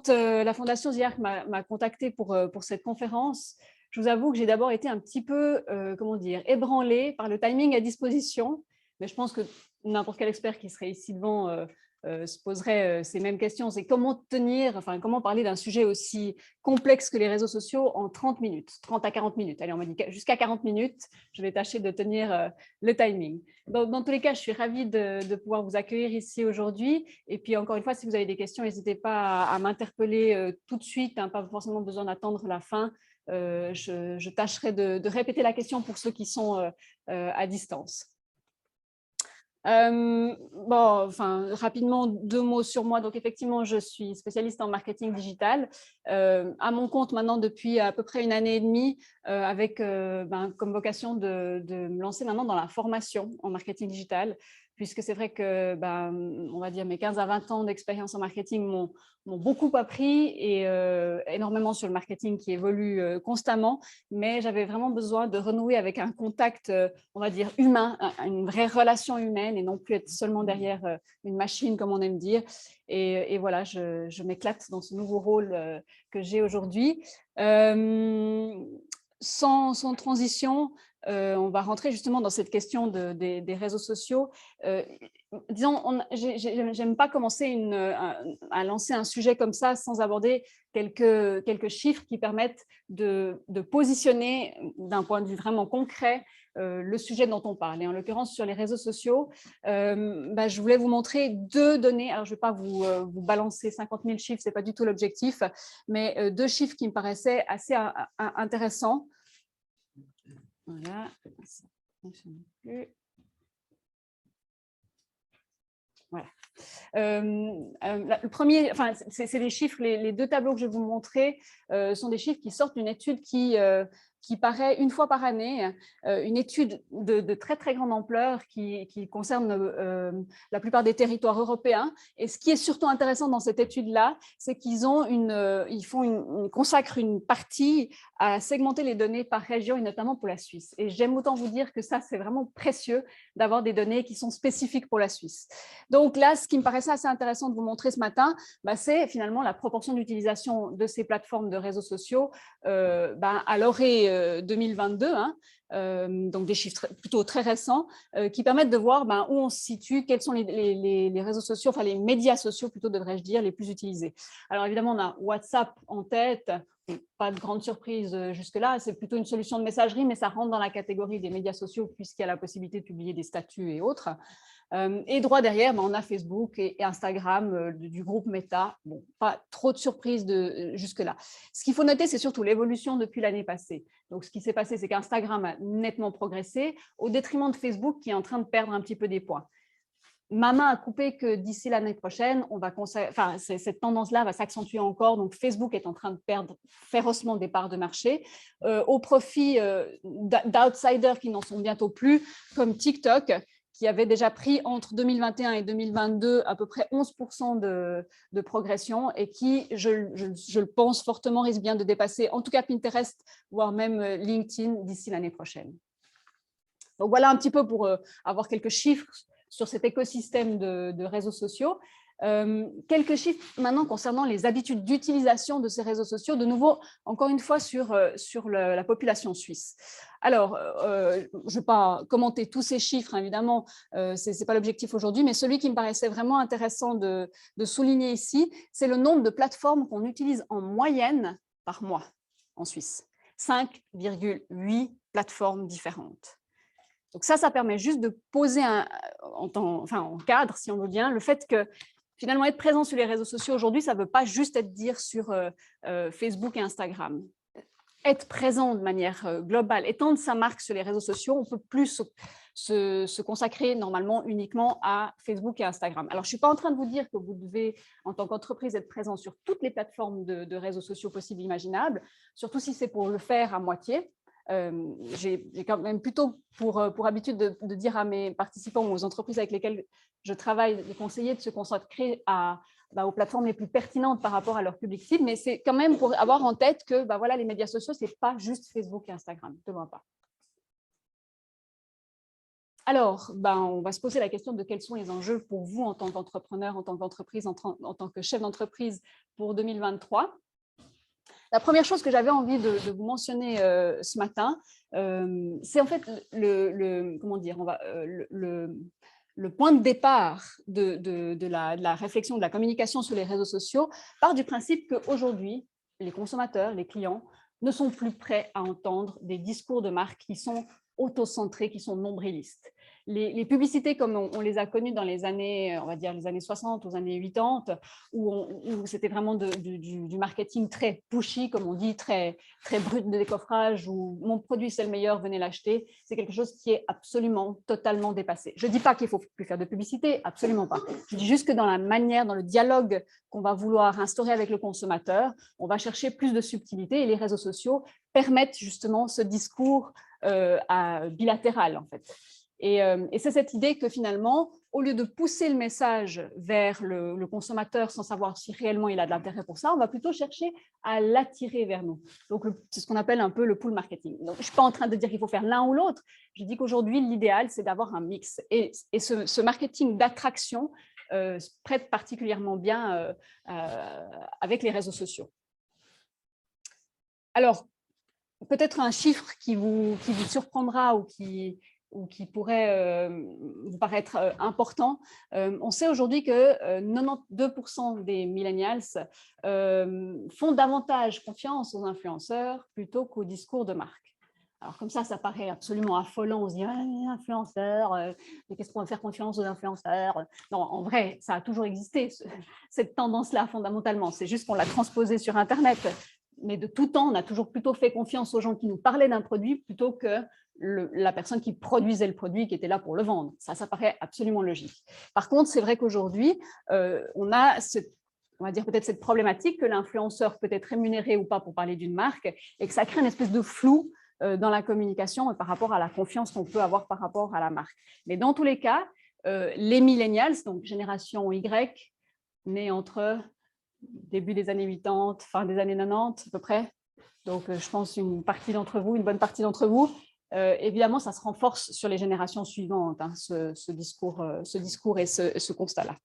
la Fondation ZIARC m'a contactée pour cette conférence, je vous avoue que j'ai d'abord été un petit peu, comment dire, ébranlée par le timing à disposition. Mais je pense que n'importe quel expert qui serait ici devant se poserait ces mêmes questions. C'est comment comment parler d'un sujet aussi complexe que les réseaux sociaux en 30 minutes, 30 à 40 minutes. Allez, on m'a dit jusqu'à 40 minutes, je vais tâcher de tenir le timing. Dans tous les cas, je suis ravie de pouvoir vous accueillir ici aujourd'hui. Et puis, encore une fois, si vous avez des questions, n'hésitez pas à m'interpeller tout de suite, hein, pas forcément besoin d'attendre la fin. Je tâcherai de répéter la question pour ceux qui sont à distance. Rapidement, 2 mots sur moi. Donc, effectivement, je suis spécialiste en marketing digital, à mon compte maintenant depuis à peu près 1 année et demie, avec comme vocation de me lancer maintenant dans la formation en marketing digital, puisque c'est vrai que, on va dire, mes 15 à 20 ans d'expérience en marketing m'ont beaucoup appris et énormément sur le marketing qui évolue constamment, mais j'avais vraiment besoin de renouer avec un contact, on va dire, humain, une vraie relation humaine et non plus être seulement derrière une machine, comme on aime dire. Et voilà, je m'éclate dans ce nouveau rôle que j'ai aujourd'hui. Sans transition, on va rentrer justement dans cette question des réseaux sociaux. Disons, j'aime pas commencer à lancer un sujet comme ça sans aborder quelques chiffres qui permettent de positionner d'un point de vue vraiment concret le sujet dont on parle. Et en l'occurrence, sur les réseaux sociaux, je voulais vous montrer 2 données. Alors, je ne vais pas vous balancer 50 000 chiffres, ce n'est pas du tout l'objectif, mais 2 chiffres qui me paraissaient assez intéressants. Voilà, ça ne fonctionne plus. Voilà. Le premier, c'est des chiffres, les 2 tableaux que je vais vous montrer sont des chiffres qui sortent d'une étude qui paraît 1 fois par année, une étude de très très grande ampleur qui concerne la plupart des territoires européens. Et ce qui est surtout intéressant dans cette étude-là, c'est qu'ils consacrent une partie à segmenter les données par région et notamment pour la Suisse. Et j'aime autant vous dire que ça, c'est vraiment précieux d'avoir des données qui sont spécifiques pour la Suisse. Donc là, ce qui me paraissait assez intéressant de vous montrer ce matin, c'est finalement la proportion d'utilisation de ces plateformes de réseaux sociaux à l'orée 2022, hein, donc des chiffres plutôt très récents, qui permettent de voir où on se situe, quels sont les réseaux sociaux, enfin les médias sociaux plutôt devrais-je dire, les plus utilisés. Alors évidemment, on a WhatsApp en tête. Pas de grande surprise jusque-là, c'est plutôt une solution de messagerie, mais ça rentre dans la catégorie des médias sociaux puisqu'il y a la possibilité de publier des statuts et autres. Et droit derrière, on a Facebook et Instagram du groupe Meta. Bon, pas trop de surprises jusque-là. Ce qu'il faut noter, c'est surtout l'évolution depuis l'année passée. Donc, ce qui s'est passé, c'est qu'Instagram a nettement progressé au détriment de Facebook qui est en train de perdre un petit peu des points. Ma main a coupé que d'ici l'année prochaine, cette tendance-là va s'accentuer encore. Donc, Facebook est en train de perdre férocement des parts de marché au profit d'outsiders qui n'en sont bientôt plus, comme TikTok, qui avait déjà pris entre 2021 et 2022 à peu près 11% de progression et qui, je le pense fortement, risque bien de dépasser en tout cas Pinterest, voire même LinkedIn d'ici l'année prochaine. Donc, voilà un petit peu pour avoir quelques chiffres sur cet écosystème de réseaux sociaux. Quelques chiffres maintenant concernant les habitudes d'utilisation de ces réseaux sociaux, de nouveau, encore une fois, sur la population suisse. Alors, je ne vais pas commenter tous ces chiffres, hein, évidemment, ce n'est pas l'objectif aujourd'hui, mais celui qui me paraissait vraiment intéressant de souligner ici, c'est le nombre de plateformes qu'on utilise en moyenne par mois en Suisse. 5,8 plateformes différentes. Donc ça permet juste de poser en cadre, si on veut bien, le fait que finalement être présent sur les réseaux sociaux aujourd'hui, ça ne veut pas juste être dire sur Facebook et Instagram. Être présent de manière globale, étendre sa marque sur les réseaux sociaux, on ne peut plus se consacrer normalement uniquement à Facebook et Instagram. Alors, je ne suis pas en train de vous dire que vous devez, en tant qu'entreprise, être présent sur toutes les plateformes de réseaux sociaux possibles et imaginables, surtout si c'est pour le faire à moitié. J'ai quand même plutôt pour habitude de dire à mes participants ou aux entreprises avec lesquelles je travaille, de conseiller de se consacrer aux plateformes les plus pertinentes par rapport à leur public cible, mais c'est quand même pour avoir en tête que voilà, les médias sociaux, ce n'est pas juste Facebook et Instagram, de loin pas. Alors, on va se poser la question de quels sont les enjeux pour vous en tant qu'entrepreneur, en tant qu'entreprise, en tant que chef d'entreprise pour 2023. La première chose que j'avais envie de vous mentionner ce matin, c'est en fait le point de départ de la réflexion, de la communication sur les réseaux sociaux, part du principe qu'aujourd'hui, les consommateurs, les clients, ne sont plus prêts à entendre des discours de marque qui sont autocentrés, qui sont nombrilistes. Les publicités comme on les a connues dans les années, on va dire les années 60 aux années 80, où c'était vraiment du marketing très pushy, comme on dit, très brut de décoffrage, où mon produit c'est le meilleur, venez l'acheter, c'est quelque chose qui est absolument, totalement dépassé. Je ne dis pas qu'il ne faut plus faire de publicité, absolument pas. Je dis juste que dans la manière, dans le dialogue qu'on va vouloir instaurer avec le consommateur, on va chercher plus de subtilité et les réseaux sociaux permettent justement ce discours bilatéral en fait. Et c'est cette idée que finalement, au lieu de pousser le message vers le consommateur sans savoir si réellement il a de l'intérêt pour ça, on va plutôt chercher à l'attirer vers nous. Donc, c'est ce qu'on appelle un peu le pull marketing. Donc, je ne suis pas en train de dire qu'il faut faire l'un ou l'autre. Je dis qu'aujourd'hui, l'idéal, c'est d'avoir un mix. Et ce marketing d'attraction prête particulièrement bien avec les réseaux sociaux. Alors, peut-être un chiffre qui vous surprendra ou qui pourrait vous paraître important. On sait aujourd'hui que 92% des millennials font davantage confiance aux influenceurs plutôt qu'aux discours de marque. Alors comme ça paraît absolument affolant. On se dit ah, influenceurs, mais qu'est-ce qu'on va faire confiance aux influenceurs? Non, en vrai, ça a toujours existé, cette tendance-là, fondamentalement. C'est juste qu'on l'a transposée sur Internet. Mais de tout temps, on a toujours plutôt fait confiance aux gens qui nous parlaient d'un produit plutôt que la personne qui produisait le produit, qui était là pour le vendre. Ça paraît absolument logique. Par contre, c'est vrai qu'aujourd'hui, on a on va dire peut-être cette problématique que l'influenceur peut être rémunéré ou pas pour parler d'une marque et que ça crée une espèce de flou dans la communication par rapport à la confiance qu'on peut avoir par rapport à la marque. Mais dans tous les cas, les millennials, donc génération Y, née entre début des années 80, fin des années 90 à peu près. Donc, je pense une bonne partie d'entre vous, évidemment, ça se renforce sur les générations suivantes, hein, ce discours et ce constat-là.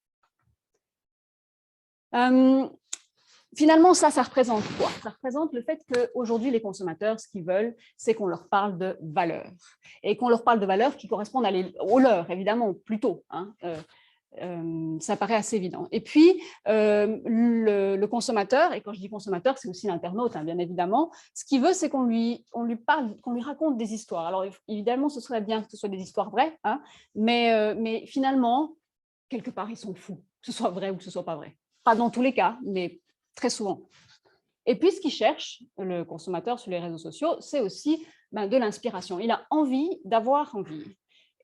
Finalement, ça représente quoi? Ça représente le fait qu'aujourd'hui, les consommateurs, ce qu'ils veulent, c'est qu'on leur parle de valeurs. Et qu'on leur parle de valeurs qui correspondent aux leurs, évidemment, plutôt. Hein. Ça paraît assez évident. Et puis, le consommateur, et quand je dis consommateur, c'est aussi l'internaute, hein, bien évidemment, ce qu'il veut, c'est qu'on lui parle, qu'on lui raconte des histoires. Alors, évidemment, ce serait bien que ce soit des histoires vraies, hein, mais finalement, quelque part, ils sont fous, que ce soit vrai ou que ce ne soit pas vrai. Pas dans tous les cas, mais très souvent. Et puis, ce qu'il cherche, le consommateur sur les réseaux sociaux, c'est aussi de l'inspiration. Il a envie d'avoir envie.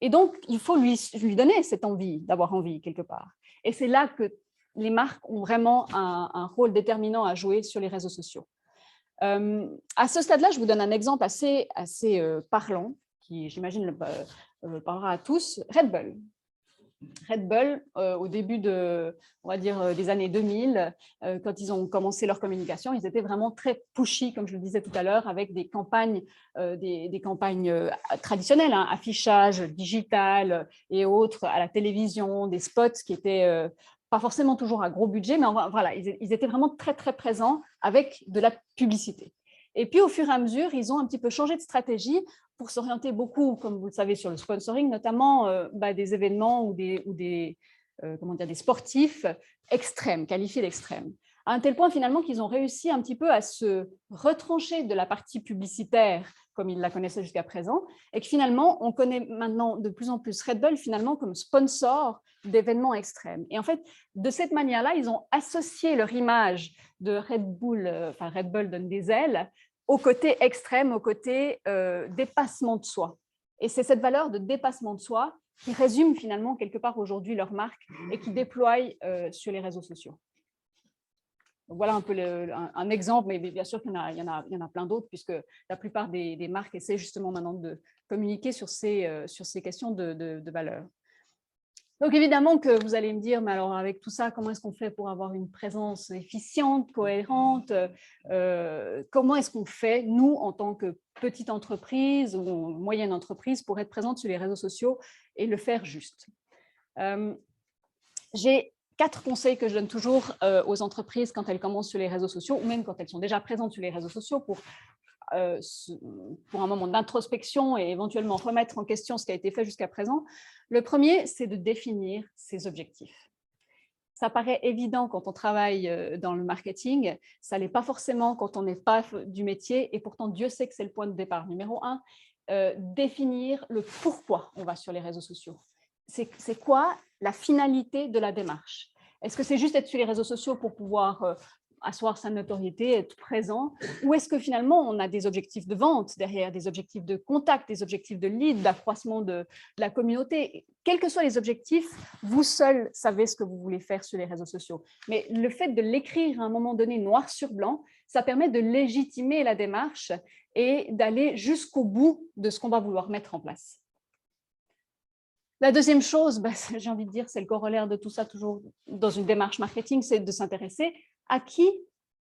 Et donc, il faut lui donner cette envie d'avoir envie quelque part. Et c'est là que les marques ont vraiment un rôle déterminant à jouer sur les réseaux sociaux. À ce stade-là, je vous donne un exemple assez parlant, qui, j'imagine, parlera à tous. Red Bull. Red Bull, au début on va dire, des années 2000, quand ils ont commencé leur communication, ils étaient vraiment très pushy, comme je le disais tout à l'heure, avec des campagnes, des campagnes traditionnelles, hein, affichage digital et autres, à la télévision, des spots qui étaient pas forcément toujours à gros budget, mais voilà, ils étaient vraiment très, très présents avec de la publicité. Et puis, au fur et à mesure, ils ont un petit peu changé de stratégie pour s'orienter beaucoup, comme vous le savez, sur le sponsoring, notamment des événements ou des sportifs extrêmes, qualifiés d'extrêmes. À un tel point, finalement, qu'ils ont réussi un petit peu à se retrancher de la partie publicitaire, comme ils la connaissaient jusqu'à présent, et que finalement, on connaît maintenant de plus en plus Red Bull finalement comme sponsor d'événements extrêmes. Et en fait, de cette manière-là, ils ont associé leur image de Red Bull, Red Bull donne des ailes, au côté extrême, au côté dépassement de soi. Et c'est cette valeur de dépassement de soi qui résume finalement quelque part aujourd'hui leur marque et qui déploie sur les réseaux sociaux. Donc voilà un peu un exemple, mais bien sûr qu'il y en a plein d'autres, puisque la plupart des marques essaient justement maintenant de communiquer sur ces questions de valeur. Donc évidemment que vous allez me dire, mais alors avec tout ça, comment est-ce qu'on fait pour avoir une présence efficiente, cohérente, comment est-ce qu'on fait, nous, en tant que petite entreprise ou moyenne entreprise, pour être présente sur les réseaux sociaux et le faire juste. J'ai 4 conseils que je donne toujours aux entreprises quand elles commencent sur les réseaux sociaux ou même quand elles sont déjà présentes sur les réseaux sociaux pour un moment d'introspection et éventuellement remettre en question ce qui a été fait jusqu'à présent. Le premier, c'est de définir ses objectifs. Ça paraît évident quand on travaille dans le marketing, ça ne l'est pas forcément quand on n'est pas du métier, et pourtant Dieu sait que c'est le point de départ numéro 1, définir le pourquoi on va sur les réseaux sociaux. C'est quoi la finalité de la démarche? Est-ce que c'est juste être sur les réseaux sociaux pour pouvoir asseoir sa notoriété, être présent, ou est-ce que finalement on a des objectifs de vente derrière, des objectifs de contact, des objectifs de lead, d'accroissement de la communauté? Quels que soient les objectifs, vous seul savez ce que vous voulez faire sur les réseaux sociaux. Mais le fait de l'écrire à un moment donné noir sur blanc, ça permet de légitimer la démarche et d'aller jusqu'au bout de ce qu'on va vouloir mettre en place. La deuxième chose, j'ai envie de dire, c'est le corollaire de tout ça, toujours dans une démarche marketing, c'est de s'intéresser à qui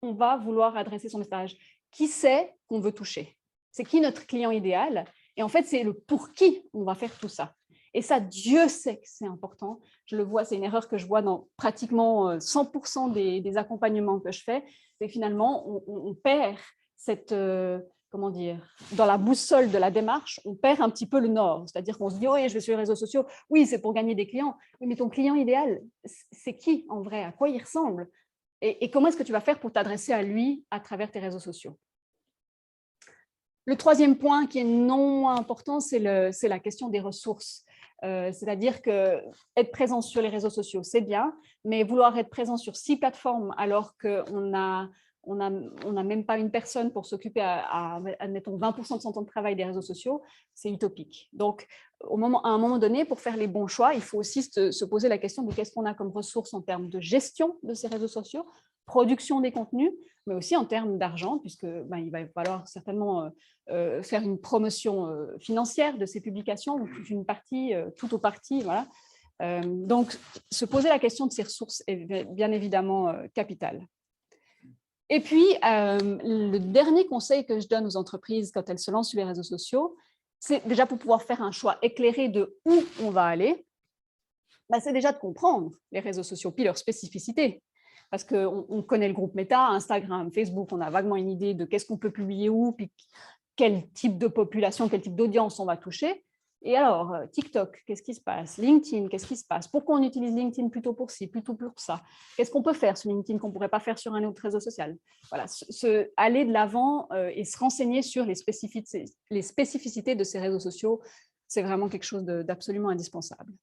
on va vouloir adresser son message. Qui c'est qu'on veut toucher? C'est qui notre client idéal? Et en fait, c'est le pour qui on va faire tout ça. Et ça, Dieu sait que c'est important. Je le vois, c'est une erreur que je vois dans pratiquement 100% des accompagnements que je fais. C'est finalement, on perd cette... comment dire, dans la boussole de la démarche, on perd un petit peu le nord. C'est-à-dire qu'on se dit, oui, je vais sur les réseaux sociaux, oui, c'est pour gagner des clients. Oui, mais ton client idéal, c'est qui en vrai? À quoi il ressemble? Et comment est-ce que tu vas faire pour t'adresser à lui à travers tes réseaux sociaux? Le troisième point qui est non moins important, c'est la question des ressources. C'est-à-dire qu'être présent sur les réseaux sociaux, c'est bien, mais vouloir être présent sur 6 plateformes alors qu'on n'a même pas une personne pour s'occuper admettons, 20% de son temps de travail des réseaux sociaux, c'est utopique. Donc, à un moment donné, pour faire les bons choix, il faut aussi se poser la question de qu'est-ce qu'on a comme ressources en termes de gestion de ces réseaux sociaux, production des contenus, mais aussi en termes d'argent, puisque il va falloir certainement faire une promotion financière de ces publications, ou toute une partie, tout ou partie, voilà. Donc, se poser la question de ces ressources est bien évidemment capital. Et puis, le dernier conseil que je donne aux entreprises quand elles se lancent sur les réseaux sociaux, c'est déjà pour pouvoir faire un choix éclairé de où on va aller, c'est déjà de comprendre les réseaux sociaux, puis leurs spécificités. Parce qu'on connaît le groupe Meta, Instagram, Facebook, on a vaguement une idée de qu'est-ce qu'on peut publier où, puis quel type de population, quel type d'audience on va toucher. Et alors, TikTok, qu'est-ce qui se passe? LinkedIn, qu'est-ce qui se passe? Pourquoi on utilise LinkedIn plutôt pour ci, plutôt pour ça? Qu'est-ce qu'on peut faire sur LinkedIn qu'on ne pourrait pas faire sur un autre réseau social? Voilà, aller de l'avant et se renseigner sur les spécificités de ces réseaux sociaux, c'est vraiment quelque chose d'absolument indispensable.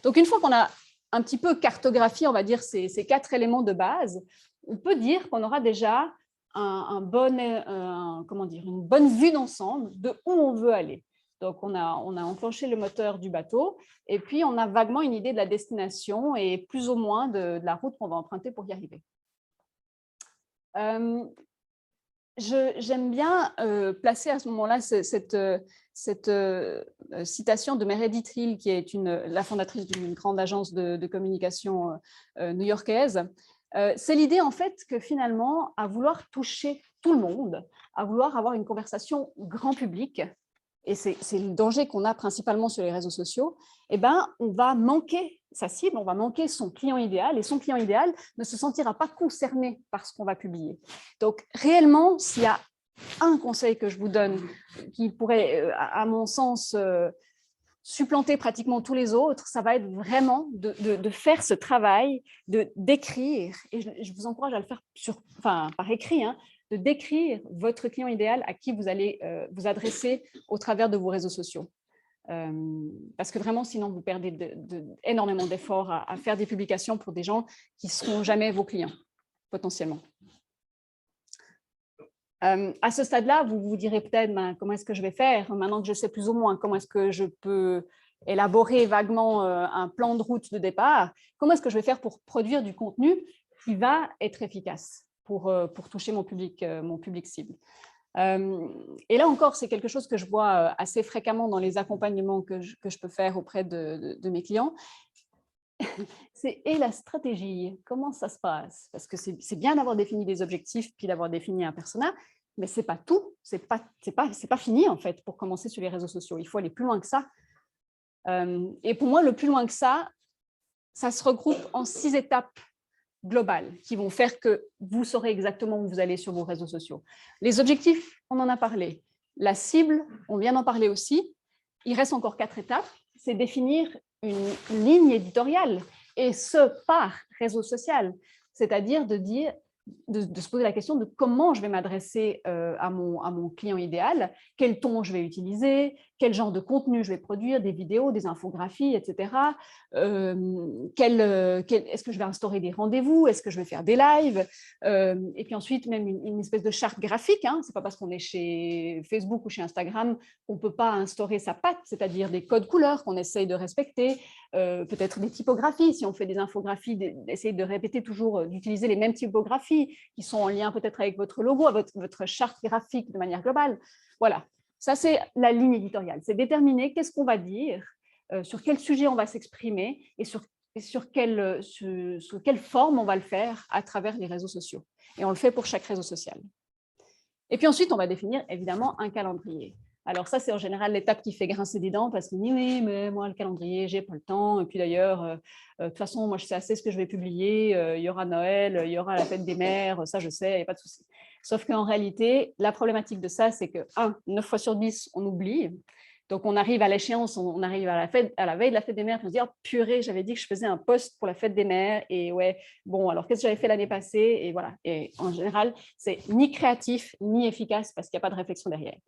Donc, une fois qu'on a un petit peu cartographié, on va dire, ces 4 éléments de base, on peut dire qu'on aura déjà une bonne vue d'ensemble de où on veut aller. Donc, on a enclenché le moteur du bateau et puis on a vaguement une idée de la destination et plus ou moins de la route qu'on va emprunter pour y arriver. J'aime bien placer à ce moment-là cette citation de Meredith Hill, qui est la fondatrice d'une grande agence de communication new-yorkaise. C'est l'idée en fait que finalement, à vouloir toucher tout le monde, à vouloir avoir une conversation grand public, et c'est le danger qu'on a principalement sur les réseaux sociaux, on va manquer sa cible, on va manquer son client idéal, et son client idéal ne se sentira pas concerné par ce qu'on va publier. Donc, réellement, s'il y a un conseil que je vous donne qui pourrait, à mon sens, supplanter pratiquement tous les autres, ça va être vraiment de faire ce travail, d'écrire, et je vous encourage à le faire par écrit, de décrire votre client idéal à qui vous allez vous adresser au travers de vos réseaux sociaux. Parce que vraiment, sinon, vous perdez énormément d'efforts à faire des publications pour des gens qui ne seront jamais vos clients, potentiellement. À ce stade-là, vous vous direz peut-être comment est-ce que je vais faire maintenant que je sais plus ou moins comment est-ce que je peux élaborer vaguement un plan de route de départ. Comment est-ce que je vais faire pour produire du contenu qui va être efficace pour toucher mon public cible? Et là encore, c'est quelque chose que je vois assez fréquemment dans les accompagnements que je peux faire auprès de mes clients. Et la stratégie, comment ça se passe? Parce que c'est bien d'avoir défini des objectifs puis d'avoir défini un persona, mais ce n'est pas tout, c'est pas fini en fait pour commencer sur les réseaux sociaux. Il faut aller plus loin que ça. Et pour moi, le plus loin que ça se regroupe en 6 étapes globales qui vont faire que vous saurez exactement où vous allez sur vos réseaux sociaux. Les objectifs, on en a parlé. La cible, on vient d'en parler aussi. Il reste encore 4 étapes. C'est définir une ligne éditoriale, et ce, par réseau social. C'est-à-dire de se poser la question de comment je vais m'adresser à mon client idéal, quel ton je vais utiliser, quel genre de contenu je vais produire, des vidéos, des infographies, etc. Est-ce que je vais instaurer des rendez-vous, est-ce que je vais faire des lives, et puis ensuite même une espèce de charte graphique. Ce n'est pas parce qu'on est chez Facebook ou chez Instagram qu'on ne peut pas instaurer sa patte, c'est-à-dire des codes couleurs qu'on essaye de respecter, peut-être des typographies, si on fait des infographies, d'essayer de répéter toujours, d'utiliser les mêmes typographies qui sont en lien peut-être avec votre logo, votre charte graphique de manière globale. Voilà, ça c'est la ligne éditoriale, c'est déterminer qu'est-ce qu'on va dire, sur quel sujet on va s'exprimer et sur quelle forme on va le faire à travers les réseaux sociaux. Et on le fait pour chaque réseau social. Et puis ensuite, on va définir évidemment un calendrier. Alors ça, c'est en général l'étape qui fait grincer des dents parce qu'on dit oui, mais moi, le calendrier, j'ai pas le temps. Et puis d'ailleurs, de toute façon, moi, je sais assez ce que je vais publier. Il y aura Noël, il y aura la fête des mères, ça, je sais, il n'y a pas de souci. Sauf qu'en réalité, la problématique de ça, c'est que, 9 fois sur 10, on oublie. Donc, on arrive à l'échéance, on arrive à la veille de la fête des mères, on se dit, oh, purée, j'avais dit que je faisais un post pour la fête des mères. Et ouais, bon, alors qu'est-ce que j'avais fait l'année passée? Et voilà. Et en général, c'est ni créatif, ni efficace parce qu'il n'y a pas de réflexion derrière.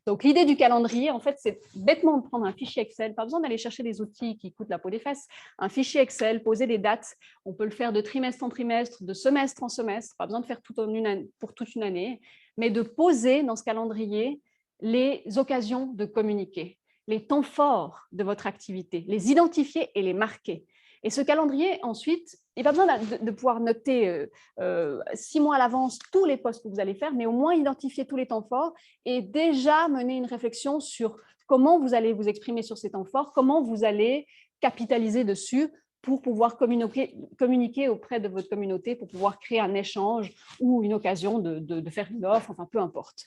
Donc, l'idée du calendrier, en fait, c'est bêtement de prendre un fichier Excel, pas besoin d'aller chercher des outils qui coûtent la peau des fesses, un fichier Excel, poser des dates, on peut le faire de trimestre en trimestre, de semestre en semestre, pas besoin de faire pour toute une année, mais de poser dans ce calendrier les occasions de communiquer, les temps forts de votre activité, les identifier et les marquer. Et ce calendrier, ensuite, il n'y a pas besoin de pouvoir noter 6 mois à l'avance tous les posts que vous allez faire, mais au moins identifier tous les temps forts et déjà mener une réflexion sur comment vous allez vous exprimer sur ces temps forts, comment vous allez capitaliser dessus pour pouvoir communiquer auprès de votre communauté, pour pouvoir créer un échange ou une occasion de faire une offre, enfin peu importe.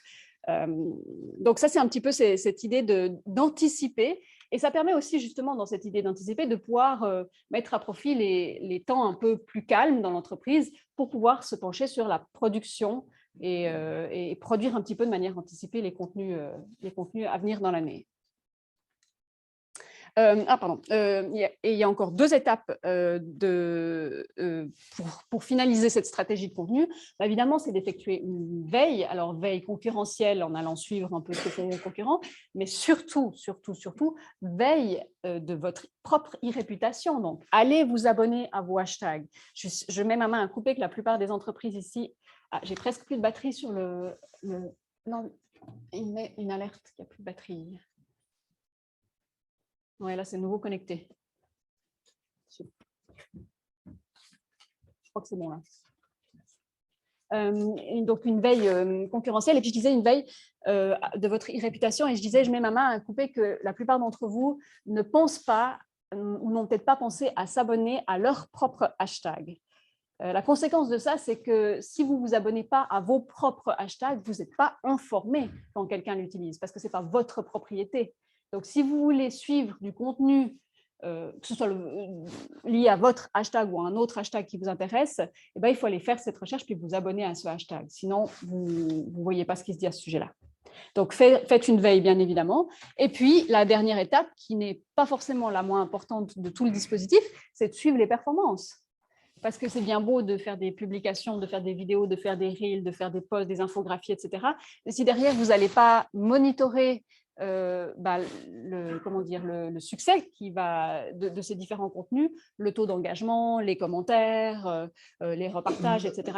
Donc ça, c'est un petit peu cette idée d'anticiper. Et ça permet aussi justement dans cette idée d'anticiper de pouvoir mettre à profit les temps un peu plus calmes dans l'entreprise pour pouvoir se pencher sur la production et produire un petit peu de manière anticipée les contenus à venir dans l'année. Il y a encore 2 étapes pour finaliser cette stratégie de contenu. Évidemment, c'est d'effectuer une veille. Alors, veille concurrentielle en allant suivre un peu ce que font vos concurrents, mais surtout, veille de votre propre e-réputation. Donc, allez vous abonner à vos hashtags. Je mets ma main à couper que la plupart des entreprises ici... Ah, j'ai presque plus de batterie sur le... Non, il met une alerte qu'il n'y a plus de batterie. Oui, là, c'est nouveau connecté. Je crois que c'est bon, là. Donc, une veille concurrentielle. Et puis, je disais une veille de votre e-réputation. Et je mets ma main à couper que la plupart d'entre vous ne pensent pas ou n'ont peut-être pas pensé à s'abonner à leur propre hashtag. La conséquence de ça, c'est que si vous ne vous abonnez pas à vos propres hashtags, vous n'êtes pas informé quand quelqu'un l'utilise parce que ce n'est pas votre propriété. Donc, si vous voulez suivre du contenu, que ce soit lié à votre hashtag ou à un autre hashtag qui vous intéresse, eh bien, il faut aller faire cette recherche puis vous abonner à ce hashtag. Sinon, vous ne voyez pas ce qui se dit à ce sujet-là. Donc, faites une veille, bien évidemment. Et puis, la dernière étape, qui n'est pas forcément la moins importante de tout le dispositif, c'est de suivre les performances. Parce que c'est bien beau de faire des publications, de faire des vidéos, de faire des reels, de faire des posts, des infographies, etc. Mais si derrière, vous n'allez pas monitorer le succès de ces différents contenus, le taux d'engagement, les commentaires, les repartages, etc.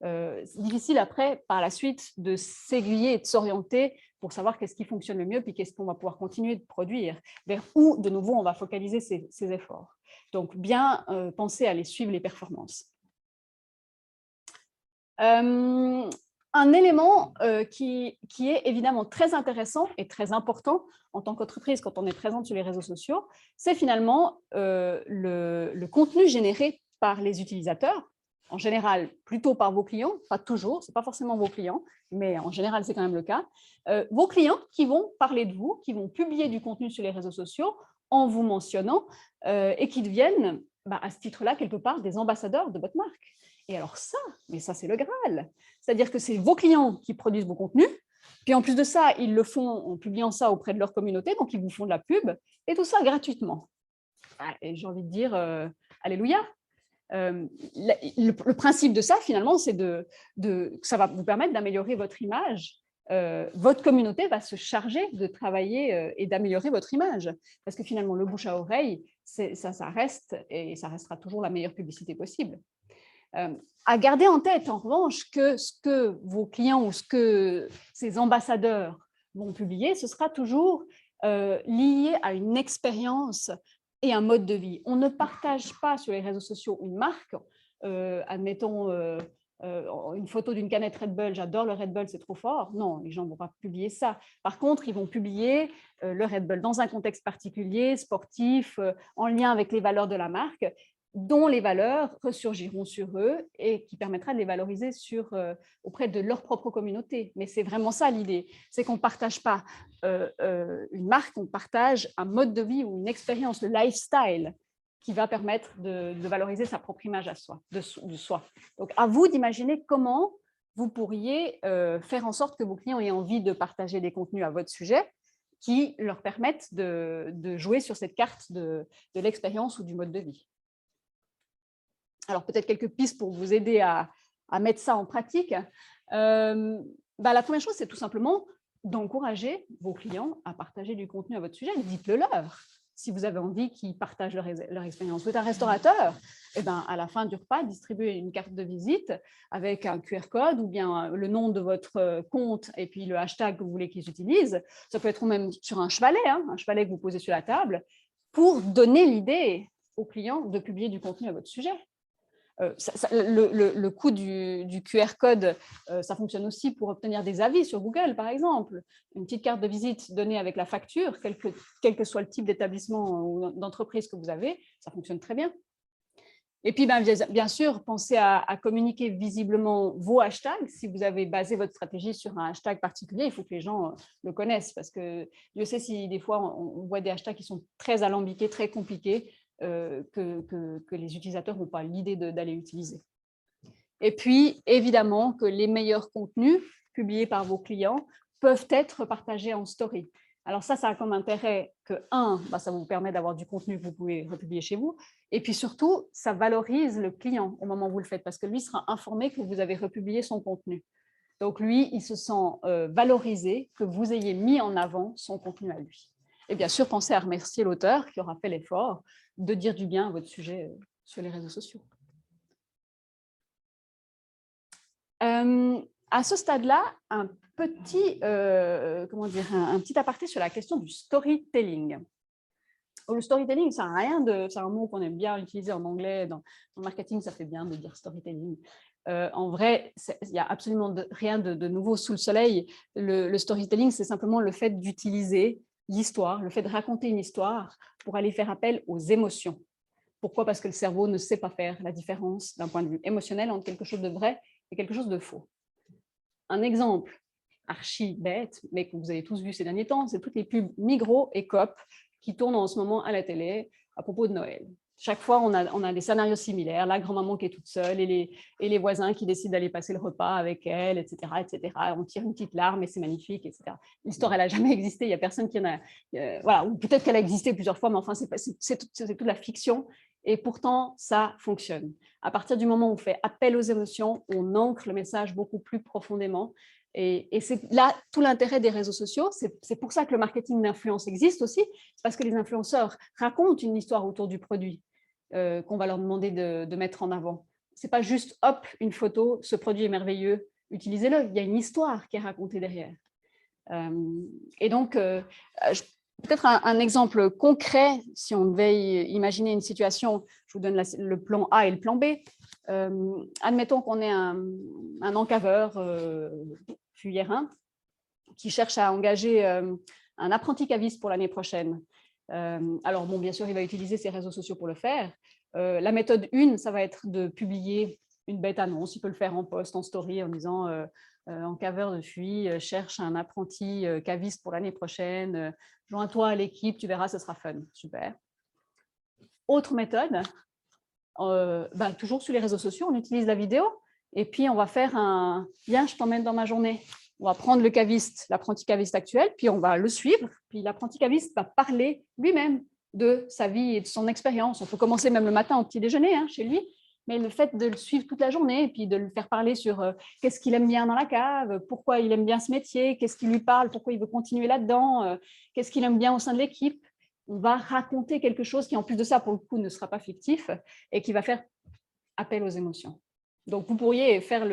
C'est difficile après, par la suite, de s'aiguiller et de s'orienter pour savoir qu'est-ce qui fonctionne le mieux, puis qu'est-ce qu'on va pouvoir continuer de produire, vers où, de nouveau, on va focaliser ces efforts. Donc, bien penser à aller suivre les performances. Un élément qui est évidemment très intéressant et très important en tant qu'entreprise quand on est présente sur les réseaux sociaux, c'est finalement le contenu généré par les utilisateurs, en général plutôt par vos clients, pas toujours, ce n'est pas forcément vos clients, mais en général c'est quand même le cas. Vos clients qui vont parler de vous, qui vont publier du contenu sur les réseaux sociaux en vous mentionnant et qui deviennent, à ce titre-là, quelque part, des ambassadeurs de votre marque. Et alors ça, mais ça c'est le Graal. C'est-à-dire que c'est vos clients qui produisent vos contenus, puis en plus de ça, ils le font en publiant ça auprès de leur communauté, donc ils vous font de la pub, et tout ça gratuitement. Et j'ai envie de dire, alléluia. Le principe de ça, finalement, c'est que ça va vous permettre d'améliorer votre image. Votre communauté va se charger de travailler et d'améliorer votre image. Parce que finalement, le bouche à oreille, ça reste et ça restera toujours la meilleure publicité possible. À garder en tête, en revanche, que ce que vos clients ou ce que ces ambassadeurs vont publier, ce sera toujours lié à une expérience et un mode de vie. On ne partage pas sur les réseaux sociaux une marque, admettons une photo d'une canette Red Bull, j'adore le Red Bull, c'est trop fort. Non, les gens ne vont pas publier ça. Par contre, ils vont publier le Red Bull dans un contexte particulier, sportif, en lien avec les valeurs de la marque, dont les valeurs ressurgiront sur eux et qui permettra de les valoriser auprès de leur propre communauté. Mais c'est vraiment ça l'idée, c'est qu'on ne partage pas une marque, on partage un mode de vie ou une expérience, le lifestyle, qui va permettre de valoriser sa propre image de soi. Donc, à vous d'imaginer comment vous pourriez faire en sorte que vos clients aient envie de partager des contenus à votre sujet qui leur permettent de jouer sur cette carte de l'expérience ou du mode de vie. Alors, peut-être quelques pistes pour vous aider à mettre ça en pratique. La première chose, c'est tout simplement d'encourager vos clients à partager du contenu à votre sujet. Dites-le leur. Si vous avez envie qu'ils partagent leur expérience. Vous êtes un restaurateur, à la fin du repas, distribuez une carte de visite avec un QR code ou bien le nom de votre compte et puis le hashtag que vous voulez qu'ils utilisent. Ça peut être même sur un chevalet que vous posez sur la table pour donner l'idée aux clients de publier du contenu à votre sujet. Le coût du QR code, ça fonctionne aussi pour obtenir des avis sur Google, par exemple. Une petite carte de visite donnée avec la facture, quel que soit le type d'établissement ou d'entreprise que vous avez, ça fonctionne très bien. Et puis, bien sûr, pensez à communiquer visiblement vos hashtags. Si vous avez basé votre stratégie sur un hashtag particulier, il faut que les gens le connaissent parce que Dieu sait si des fois, on voit des hashtags qui sont très alambiqués, très compliqués, que les utilisateurs n'ont pas l'idée d'aller utiliser. Et puis, évidemment, que les meilleurs contenus publiés par vos clients peuvent être partagés en story. Alors ça a comme intérêt que, ça vous permet d'avoir du contenu que vous pouvez republier chez vous, et puis surtout, ça valorise le client au moment où vous le faites, parce que lui sera informé que vous avez republié son contenu. Donc lui, il se sent valorisé que vous ayez mis en avant son contenu à lui. Et bien sûr, pensez à remercier l'auteur qui aura fait l'effort de dire du bien à votre sujet sur les réseaux sociaux. À ce stade-là, un petit aparté sur la question du storytelling. Le storytelling, c'est un mot qu'on aime bien utiliser en anglais. Dans le marketing, ça fait bien de dire storytelling. En vrai, il n'y a absolument rien de nouveau sous le soleil. Le storytelling, c'est simplement le fait d'utiliser l'histoire, le fait de raconter une histoire pour aller faire appel aux émotions. Pourquoi? Parce que le cerveau ne sait pas faire la différence d'un point de vue émotionnel entre quelque chose de vrai et quelque chose de faux. Un exemple archi bête, mais que vous avez tous vu ces derniers temps, c'est toutes les pubs Migros et Coop qui tournent en ce moment à la télé à propos de Noël. Chaque fois, on a des scénarios similaires, la grand-maman qui est toute seule et les voisins qui décident d'aller passer le repas avec elle, etc., etc. On tire une petite larme et c'est magnifique, etc. L'histoire, elle n'a jamais existé, il n'y a personne qui en a... voilà, ou peut-être qu'elle a existé plusieurs fois, mais enfin, c'est toute la fiction. Et pourtant, ça fonctionne. À partir du moment où on fait appel aux émotions, on ancre le message beaucoup plus profondément. Et c'est là tout l'intérêt des réseaux sociaux. C'est pour ça que le marketing d'influence existe aussi. C'est parce que les influenceurs racontent une histoire autour du produit qu'on va leur demander de mettre en avant. Ce n'est pas juste, hop, une photo, ce produit est merveilleux, utilisez-le. Il y a une histoire qui est racontée derrière. Et donc, peut-être un exemple concret, si on devait imaginer une situation, je vous donne le plan A et le plan B. Admettons qu'on ait un encaveur fuyérin qui cherche à engager un apprenti caviste pour l'année prochaine. Alors, bien sûr, il va utiliser ses réseaux sociaux pour le faire. La méthode 1, ça va être de publier une bête annonce. Il peut le faire en post, en story, en disant en caveur de fuit, cherche un apprenti caviste pour l'année prochaine, joins-toi à l'équipe, tu verras, ce sera fun. Super. Autre méthode, toujours sur les réseaux sociaux, on utilise la vidéo et puis on va faire un « viens, je t'emmène dans ma journée ». On va prendre le caviste, l'apprenti caviste actuel, puis on va le suivre, puis l'apprenti caviste va parler lui-même de sa vie et de son expérience. On peut commencer même le matin au petit déjeuner chez lui, mais le fait de le suivre toute la journée et puis de le faire parler sur qu'est-ce qu'il aime bien dans la cave, pourquoi il aime bien ce métier, qu'est-ce qui lui parle, pourquoi il veut continuer là-dedans, qu'est-ce qu'il aime bien au sein de l'équipe. On va raconter quelque chose qui, en plus de ça, pour le coup, ne sera pas fictif et qui va faire appel aux émotions. Donc, vous pourriez faire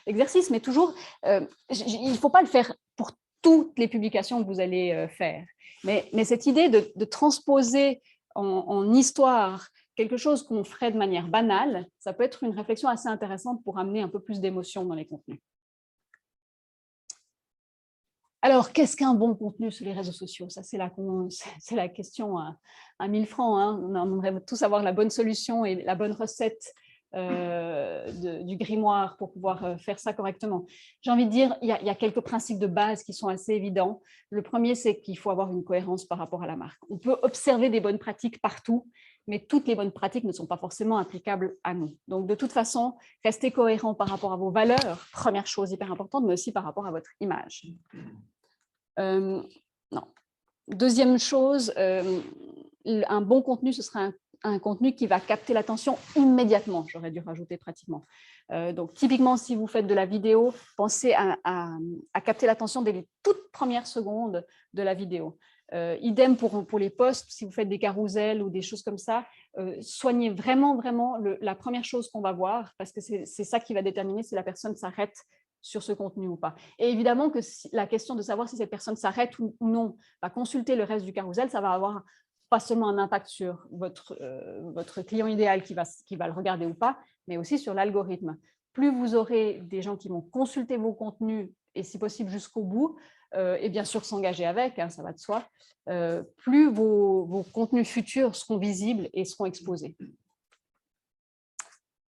l'exercice, mais toujours, il ne faut pas le faire pour toutes les publications que vous allez faire. Mais cette idée de transposer en histoire quelque chose qu'on ferait de manière banale, ça peut être une réflexion assez intéressante pour amener un peu plus d'émotion dans les contenus. Alors, qu'est-ce qu'un bon contenu sur les réseaux sociaux? Ça, c'est la question à 1000 francs. On aimerait tous avoir la bonne solution et la bonne recette du grimoire pour pouvoir faire ça correctement. J'ai envie de dire, il y a quelques principes de base qui sont assez évidents. Le premier, c'est qu'il faut avoir une cohérence par rapport à la marque. On peut observer des bonnes pratiques partout, mais toutes les bonnes pratiques ne sont pas forcément applicables à nous. Donc, de toute façon, restez cohérent par rapport à vos valeurs, première chose hyper importante, mais aussi par rapport à votre image. Non. Deuxième chose, un bon contenu, ce sera un contenu qui va capter l'attention immédiatement. J'aurais dû rajouter pratiquement. Donc, typiquement, si vous faites de la vidéo, pensez à capter l'attention dès les toutes premières secondes de la vidéo. Idem pour les posts, si vous faites des carousels ou des choses comme ça, soignez vraiment la première chose qu'on va voir, parce que c'est ça qui va déterminer si la personne s'arrête sur ce contenu ou pas. Et évidemment que la question de savoir si cette personne s'arrête ou non va consulter le reste du carrousel, ça va avoir pas seulement un impact sur votre client idéal qui va le regarder ou pas, mais aussi sur l'algorithme. Plus vous aurez des gens qui vont consulter vos contenus, et si possible jusqu'au bout, et bien sûr s'engager avec, ça va de soi, plus vos contenus futurs seront visibles et seront exposés.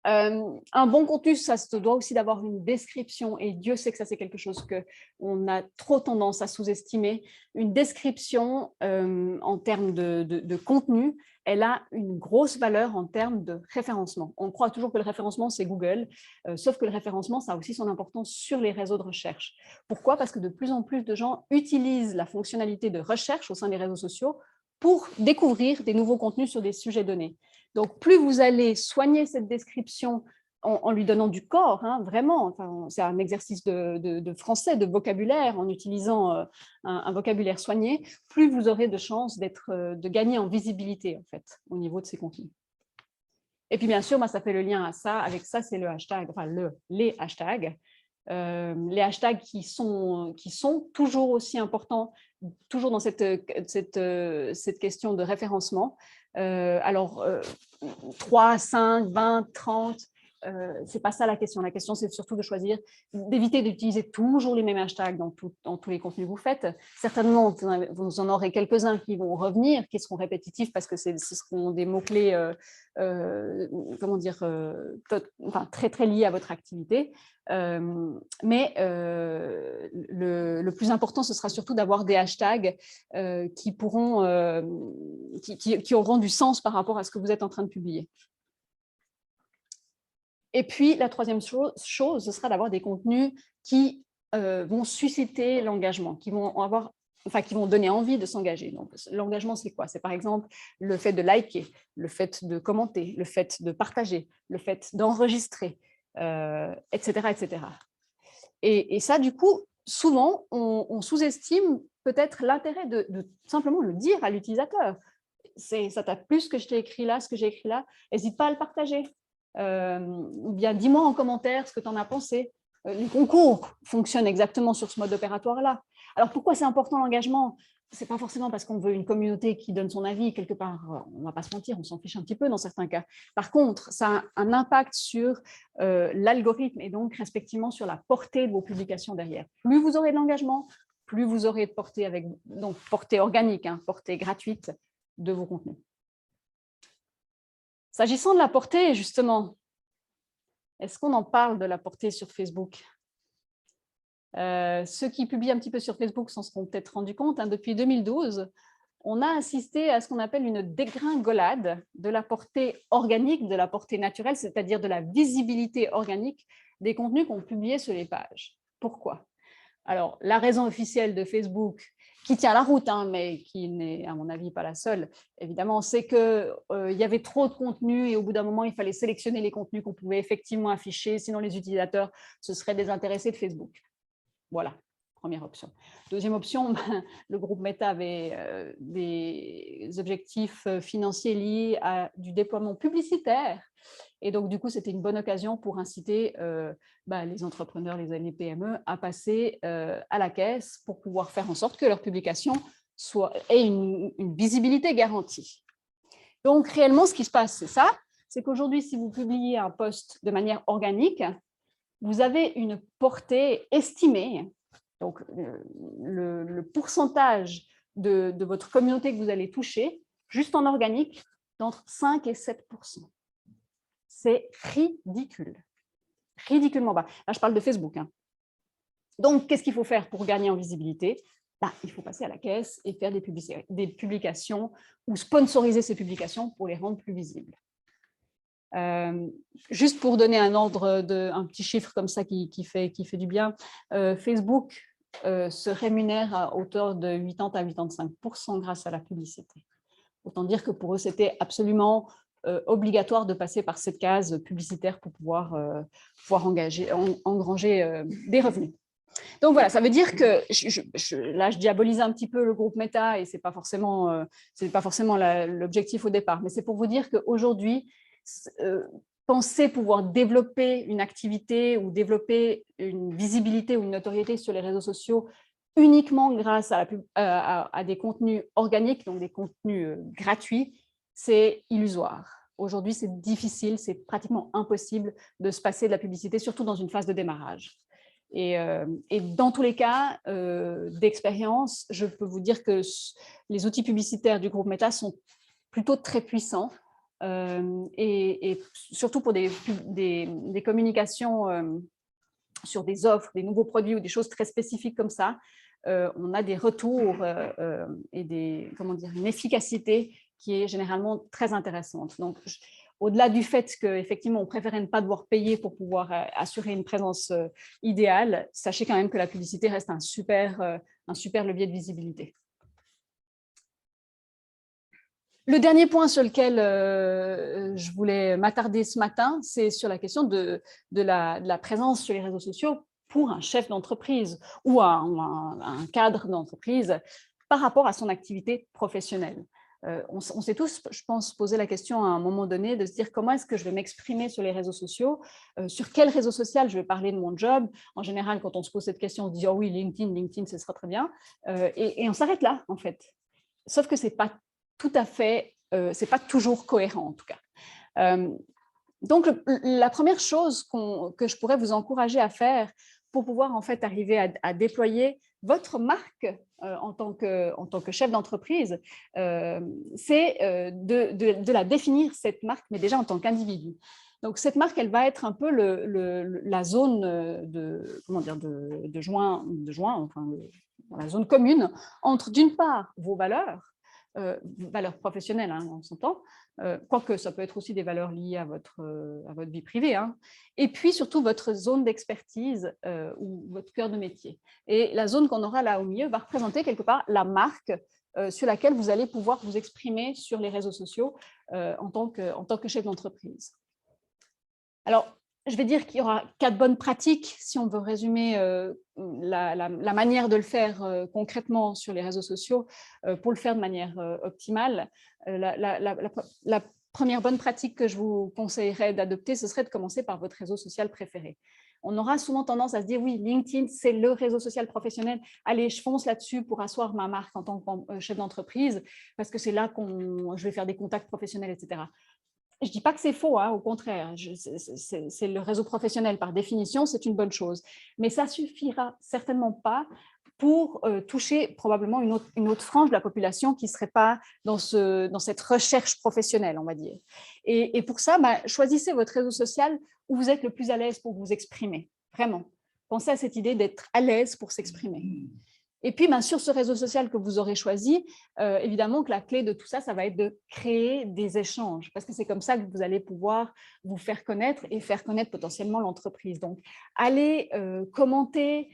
Un bon contenu, ça se doit aussi d'avoir une description, et Dieu sait que ça c'est quelque chose qu'on a trop tendance à sous-estimer. Une description en termes de contenu, elle a une grosse valeur en termes de référencement. On croit toujours que le référencement c'est Google, sauf que le référencement ça a aussi son importance sur les réseaux de recherche. Pourquoi? Parce que de plus en plus de gens utilisent la fonctionnalité de recherche au sein des réseaux sociaux pour découvrir des nouveaux contenus sur des sujets donnés. Donc, plus vous allez soigner cette description en lui donnant du corps, vraiment, enfin, c'est un exercice de français, de vocabulaire, en utilisant un vocabulaire soigné, plus vous aurez de chances de gagner en visibilité, en fait, au niveau de ces contenus. Et puis, bien sûr, ça fait le lien avec ça, c'est le hashtag, enfin, les hashtags. Les hashtags qui sont toujours aussi importants, toujours dans cette question de référencement. Alors, 3, 5, 20, 30, c'est pas ça la question. La question, c'est surtout de choisir, d'éviter d'utiliser toujours les mêmes hashtags dans tous les contenus que vous faites. Certainement, vous en aurez quelques-uns qui vont revenir, qui seront répétitifs parce que ce seront des mots-clés très, très liés à votre activité. Mais le plus important, ce sera surtout d'avoir des hashtags qui auront du sens par rapport à ce que vous êtes en train de publier. Et puis, la troisième chose, ce sera d'avoir des contenus qui vont susciter l'engagement, qui vont donner envie de s'engager. Donc, l'engagement, c'est quoi? C'est par exemple le fait de liker, le fait de commenter, le fait de partager, le fait d'enregistrer, etc., etc. Et ça, du coup, souvent, on sous-estime peut-être l'intérêt de simplement le dire à l'utilisateur. Ça t'a plu ce que je t'ai écrit là, ce que j'ai écrit là, n'hésite pas à le partager. Ou bien dis-moi en commentaire ce que tu en as pensé. Les concours fonctionnent exactement sur ce mode opératoire-là. Alors, pourquoi c'est important l'engagement? Ce n'est pas forcément parce qu'on veut une communauté qui donne son avis, quelque part, on ne va pas se mentir, on s'en fiche un petit peu dans certains cas. Par contre, ça a un impact sur l'algorithme et donc respectivement sur la portée de vos publications derrière. Plus vous aurez de l'engagement, plus vous aurez de portée, donc portée organique, portée gratuite de vos contenus. S'agissant de la portée, justement, est-ce qu'on en parle de la portée sur Facebook? Ceux qui publient un petit peu sur Facebook s'en seront peut-être rendus compte, hein, depuis 2012, on a assisté à ce qu'on appelle une dégringolade de la portée organique, de la portée naturelle, c'est-à-dire de la visibilité organique des contenus qu'on publiait sur les pages. Pourquoi? Alors, la raison officielle de Facebook, qui tient la route, hein, mais qui n'est, à mon avis, pas la seule, évidemment, c'est qu'il y avait trop de contenu et au bout d'un moment, il fallait sélectionner les contenus qu'on pouvait effectivement afficher, sinon les utilisateurs se seraient désintéressés de Facebook. Voilà, première option. Deuxième option, le groupe Meta avait des objectifs financiers liés à du déploiement publicitaire. Et donc, du coup, c'était une bonne occasion pour inciter les entrepreneurs, les PME, à passer à la caisse pour pouvoir faire en sorte que leur publication ait une visibilité garantie. Donc, réellement, ce qui se passe, c'est ça. C'est qu'aujourd'hui, si vous publiez un post de manière organique, vous avez une portée estimée, donc le pourcentage de votre communauté que vous allez toucher, juste en organique, d'entre 5 et 7%. C'est ridicule, ridiculement bas. Là, je parle de Facebook. Hein. Donc, qu'est-ce qu'il faut faire pour gagner en visibilité? Il faut passer à la caisse et faire des publications ou sponsoriser ces publications pour les rendre plus visibles. Juste pour donner un ordre, un petit chiffre comme ça qui fait du bien, Facebook se rémunère à hauteur de 80 à 85% grâce à la publicité. Autant dire que pour eux, c'était absolument obligatoire de passer par cette case publicitaire pour pouvoir engranger des revenus. Donc voilà, ça veut dire que là, je diabolise un petit peu le groupe Meta et ce n'est pas forcément l'objectif au départ, mais c'est pour vous dire qu'aujourd'hui, penser pouvoir développer une activité ou développer une visibilité ou une notoriété sur les réseaux sociaux uniquement grâce à des contenus organiques, donc des contenus gratuits, c'est illusoire. Aujourd'hui, c'est difficile, c'est pratiquement impossible de se passer de la publicité, surtout dans une phase de démarrage. Et dans tous les cas d'expérience, je peux vous dire que les outils publicitaires du groupe Meta sont plutôt très puissants et surtout pour des communications sur des offres, des nouveaux produits ou des choses très spécifiques comme ça. On a des retours et une efficacité qui est généralement très intéressante. Donc, au-delà du fait qu'effectivement, on préférait ne pas devoir payer pour pouvoir assurer une présence idéale, sachez quand même que la publicité reste un super levier de visibilité. Le dernier point sur lequel je voulais m'attarder ce matin, c'est sur la question de la présence sur les réseaux sociaux pour un chef d'entreprise ou un cadre d'entreprise par rapport à son activité professionnelle. On s'est tous, je pense, posé la question à un moment donné de se dire comment est-ce que je vais m'exprimer sur les réseaux sociaux, sur quel réseau social je vais parler de mon job. En général, quand on se pose cette question, on se dit « oh oui, LinkedIn, ce sera très bien ». Et on s'arrête là, en fait. Sauf que ce n'est pas tout à fait, c'est pas toujours cohérent en tout cas. Donc, la première chose que je pourrais vous encourager à faire pour pouvoir en fait arriver à déployer votre marque en tant que chef d'entreprise, c'est de la définir, cette marque, mais déjà en tant qu'individu. Donc, cette marque, elle va être un peu la zone de joint, enfin, la zone commune entre, d'une part, vos valeurs professionnelles, hein, on s'entend, quoique ça peut être aussi des valeurs liées à votre vie privée, hein, et puis surtout votre zone d'expertise ou votre cœur de métier. Et la zone qu'on aura là au milieu va représenter quelque part la marque sur laquelle vous allez pouvoir vous exprimer sur les réseaux sociaux en tant que chef d'entreprise. Alors, je vais dire qu'il y aura 4 bonnes pratiques, si on veut résumer la manière de le faire concrètement sur les réseaux sociaux pour le faire de manière optimale. La première bonne pratique que je vous conseillerais d'adopter, ce serait de commencer par votre réseau social préféré. On aura souvent tendance à se dire, oui, LinkedIn, c'est le réseau social professionnel. Allez, je fonce là-dessus pour asseoir ma marque en tant que chef d'entreprise, parce que c'est là que je vais faire des contacts professionnels, etc. Je ne dis pas que c'est faux, hein, au contraire, c'est le réseau professionnel par définition, c'est une bonne chose. Mais ça ne suffira certainement pas pour toucher probablement une autre frange de la population qui ne serait pas dans cette recherche professionnelle, on va dire. Et pour ça, choisissez votre réseau social où vous êtes le plus à l'aise pour vous exprimer, vraiment. pensez à cette idée d'être à l'aise pour s'exprimer. Et puis, sur ce réseau social que vous aurez choisi, évidemment que la clé de tout ça, ça va être de créer des échanges, parce que c'est comme ça que vous allez pouvoir vous faire connaître et faire connaître potentiellement l'entreprise. Donc, allez commenter,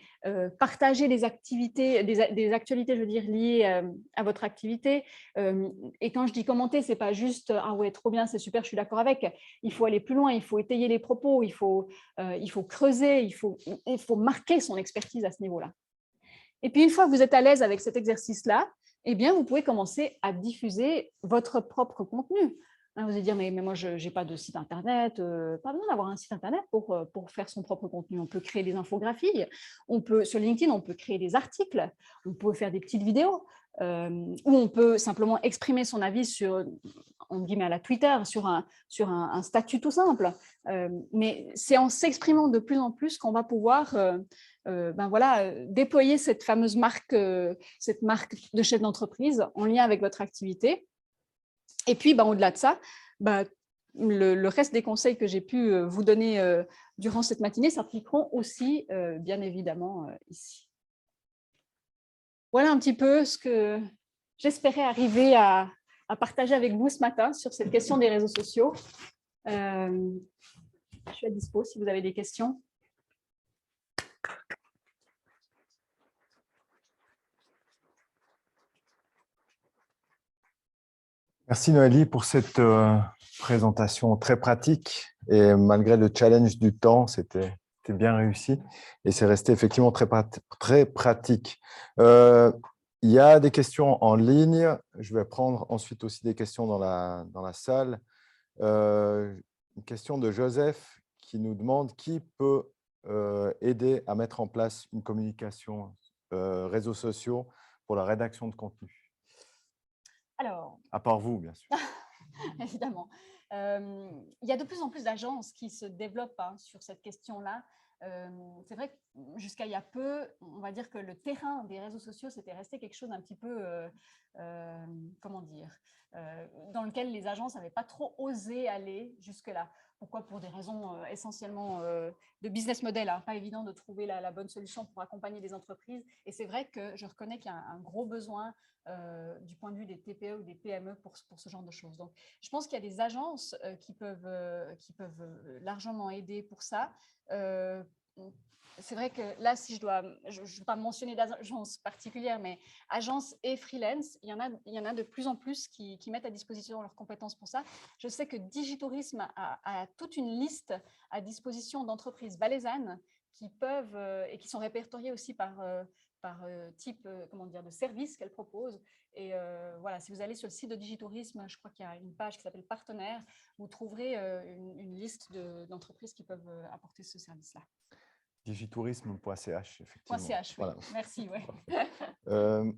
partager des activités, des actualités, je veux dire, liées à votre activité. Et quand je dis commenter, ce n'est pas juste « Ah ouais, trop bien, c'est super, je suis d'accord avec ». Il faut aller plus loin, il faut étayer les propos, il faut creuser, il faut marquer son expertise à ce niveau-là. Et puis, une fois que vous êtes à l'aise avec cet exercice-là, eh bien, vous pouvez commencer à diffuser votre propre contenu. Vous allez dire, mais moi, je n'ai pas de site Internet. Pas besoin d'avoir un site Internet pour faire son propre contenu. On peut créer des infographies. Sur LinkedIn, on peut créer des articles. On peut faire des petites vidéos. Ou on peut simplement exprimer son avis sur, on dit, mais à la Twitter, sur un statut tout simple. Mais c'est en s'exprimant de plus en plus qu'on va pouvoir déployer cette fameuse marque, cette marque de chef d'entreprise en lien avec votre activité. Et puis, au-delà de ça, le reste des conseils que j'ai pu vous donner durant cette matinée s'appliqueront aussi, bien évidemment, ici. Voilà un petit peu ce que j'espérais arriver à partager avec vous ce matin sur cette question des réseaux sociaux. Je suis à dispo si vous avez des questions. Merci Noélie pour cette présentation très pratique et malgré le challenge du temps, c'était bien réussi et c'est resté effectivement très pratique. Il y a des questions en ligne, je vais prendre ensuite aussi des questions dans la salle. Une question de Joseph qui nous demande qui peut aider à mettre en place une communication réseaux sociaux pour la rédaction de contenu. Alors, à part vous, bien sûr. Évidemment. Il y a de plus en plus d'agences qui se développent sur cette question-là. C'est vrai que jusqu'à il y a peu, on va dire que le terrain des réseaux sociaux, c'était resté quelque chose d'un petit peu, comment dire, dans lequel les agences n'avaient pas trop osé aller jusque-là. Pourquoi? Pour des raisons essentiellement de business model. Pas évident de trouver la bonne solution pour accompagner les entreprises. Et c'est vrai que je reconnais qu'il y a un gros besoin du point de vue des TPE ou des PME pour ce genre de choses. Donc, je pense qu'il y a des agences qui peuvent largement aider pour ça. C'est vrai que là, si je ne vais pas mentionner d'agence particulière, mais agences et freelance, il y en a de plus en plus qui mettent à disposition leurs compétences pour ça. Je sais que Digitourisme a toute une liste à disposition d'entreprises valaisannes qui peuvent et qui sont répertoriées aussi par type de service qu'elles proposent. Et voilà, si vous allez sur le site de Digitourisme, je crois qu'il y a une page qui s'appelle Partenaires, vous trouverez une liste d'entreprises qui peuvent apporter ce service-là. Digitourisme.ch, effectivement. .ch, oui. Voilà. Merci. Ouais.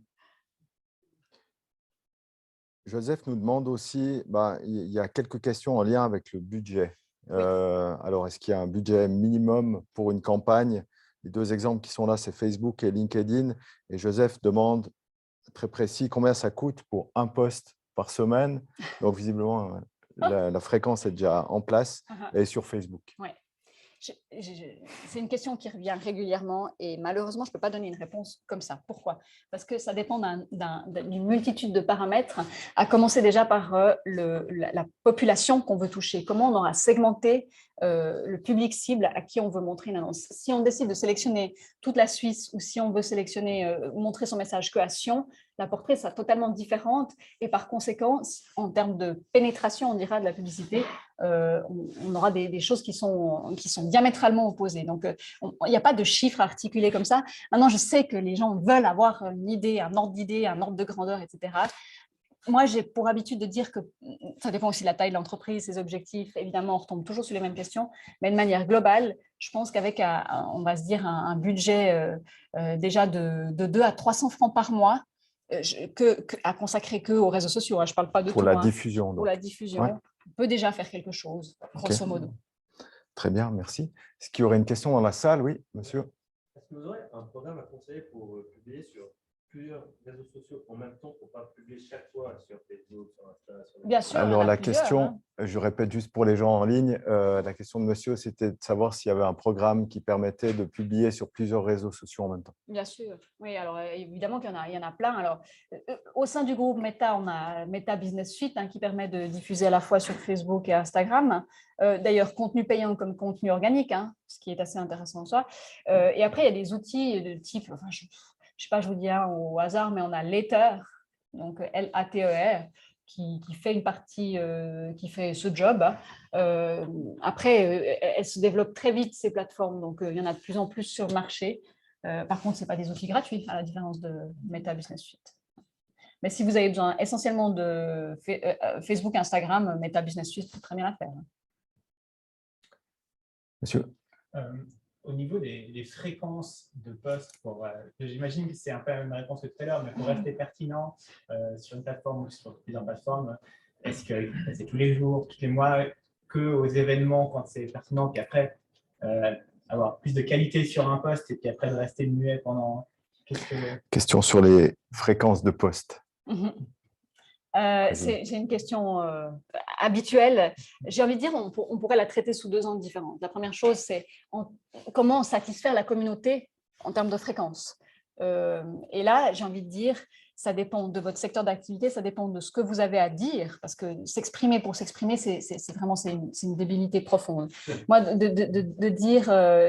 Joseph nous demande aussi, il y a quelques questions en lien avec le budget. Oui. Alors, est-ce qu'il y a un budget minimum pour une campagne? Les deux exemples qui sont là, c'est Facebook et LinkedIn. Et Joseph demande, très précis, combien ça coûte pour un post par semaine. Donc, visiblement, la fréquence est déjà en place et sur Facebook. Ouais. C'est une question qui revient régulièrement et malheureusement, je ne peux pas donner une réponse comme ça. Pourquoi? Parce que ça dépend d'une multitude de paramètres, à commencer déjà par la population qu'on veut toucher. Comment on aura segmenté le public cible à qui on veut montrer une annonce. Si on décide de sélectionner toute la Suisse ou si on veut sélectionner, montrer son message que à Sion, la portée sera totalement différente et par conséquent, en termes de pénétration, on dira, de la publicité, on aura des choses qui sont diamétralement opposées. Donc, il n'y a pas de chiffre articulé comme ça. Maintenant, je sais que les gens veulent avoir une idée, un ordre d'idée, un ordre de grandeur, etc. Moi, j'ai pour habitude de dire que ça dépend aussi de la taille de l'entreprise, ses objectifs. Évidemment, on retombe toujours sur les mêmes questions. Mais de manière globale, je pense qu'avec, on va se dire, un budget déjà de 2 à 300 francs par mois, à consacrer qu'aux réseaux sociaux. Je ne parle pas de pour tout. La diffusion, donc. Pour la diffusion, ouais. On peut déjà faire quelque chose, grosso modo. Très bien, merci. Est-ce qu'il y aurait une question dans la salle? Oui, monsieur. Est-ce que vous aurez un programme à conseiller pour publier sur plusieurs réseaux sociaux en même temps pour ne pas publier chaque fois sur Facebook, sur Insta, sur Bien sûr, Alors, la plusieurs, question, hein. je répète juste pour les gens en ligne, la question de monsieur, c'était de savoir s'il y avait un programme qui permettait de publier sur plusieurs réseaux sociaux en même temps. Bien sûr, oui, alors évidemment qu'il y en a plein. Alors, au sein du groupe Meta, on a Meta Business Suite qui permet de diffuser à la fois sur Facebook et Instagram. D'ailleurs, contenu payant comme contenu organique, ce qui est assez intéressant en soi. Et après, il y a des outils de type, enfin, je ne sais pas, je vous dis au hasard, mais on a Later, donc Later, qui fait une partie, qui fait ce job. Après, elles se développent très vite, ces plateformes, donc il y en a de plus en plus sur le marché. Par contre, ce n'est pas des outils gratuits, à la différence de Meta Business Suite. Mais si vous avez besoin essentiellement de Facebook, Instagram, Meta Business Suite peut très bien la faire. Monsieur. Au niveau des fréquences de posts, j'imagine que c'est un peu la même réponse que tout à l'heure, mais pour rester pertinent sur une plateforme ou sur plusieurs plateformes, est-ce que c'est tous les jours, tous les mois, qu'aux événements quand c'est pertinent, puis après avoir plus de qualité sur un post et puis après de rester muet pendant… Question sur les fréquences de posts. C'est une question habituelle. J'ai envie de dire, on pourrait la traiter sous deux angles différents. La première chose, c'est comment satisfaire la communauté en termes de fréquence. Et là, j'ai envie de dire, ça dépend de votre secteur d'activité, ça dépend de ce que vous avez à dire, parce que s'exprimer pour s'exprimer, c'est une débilité profonde. Moi, de dire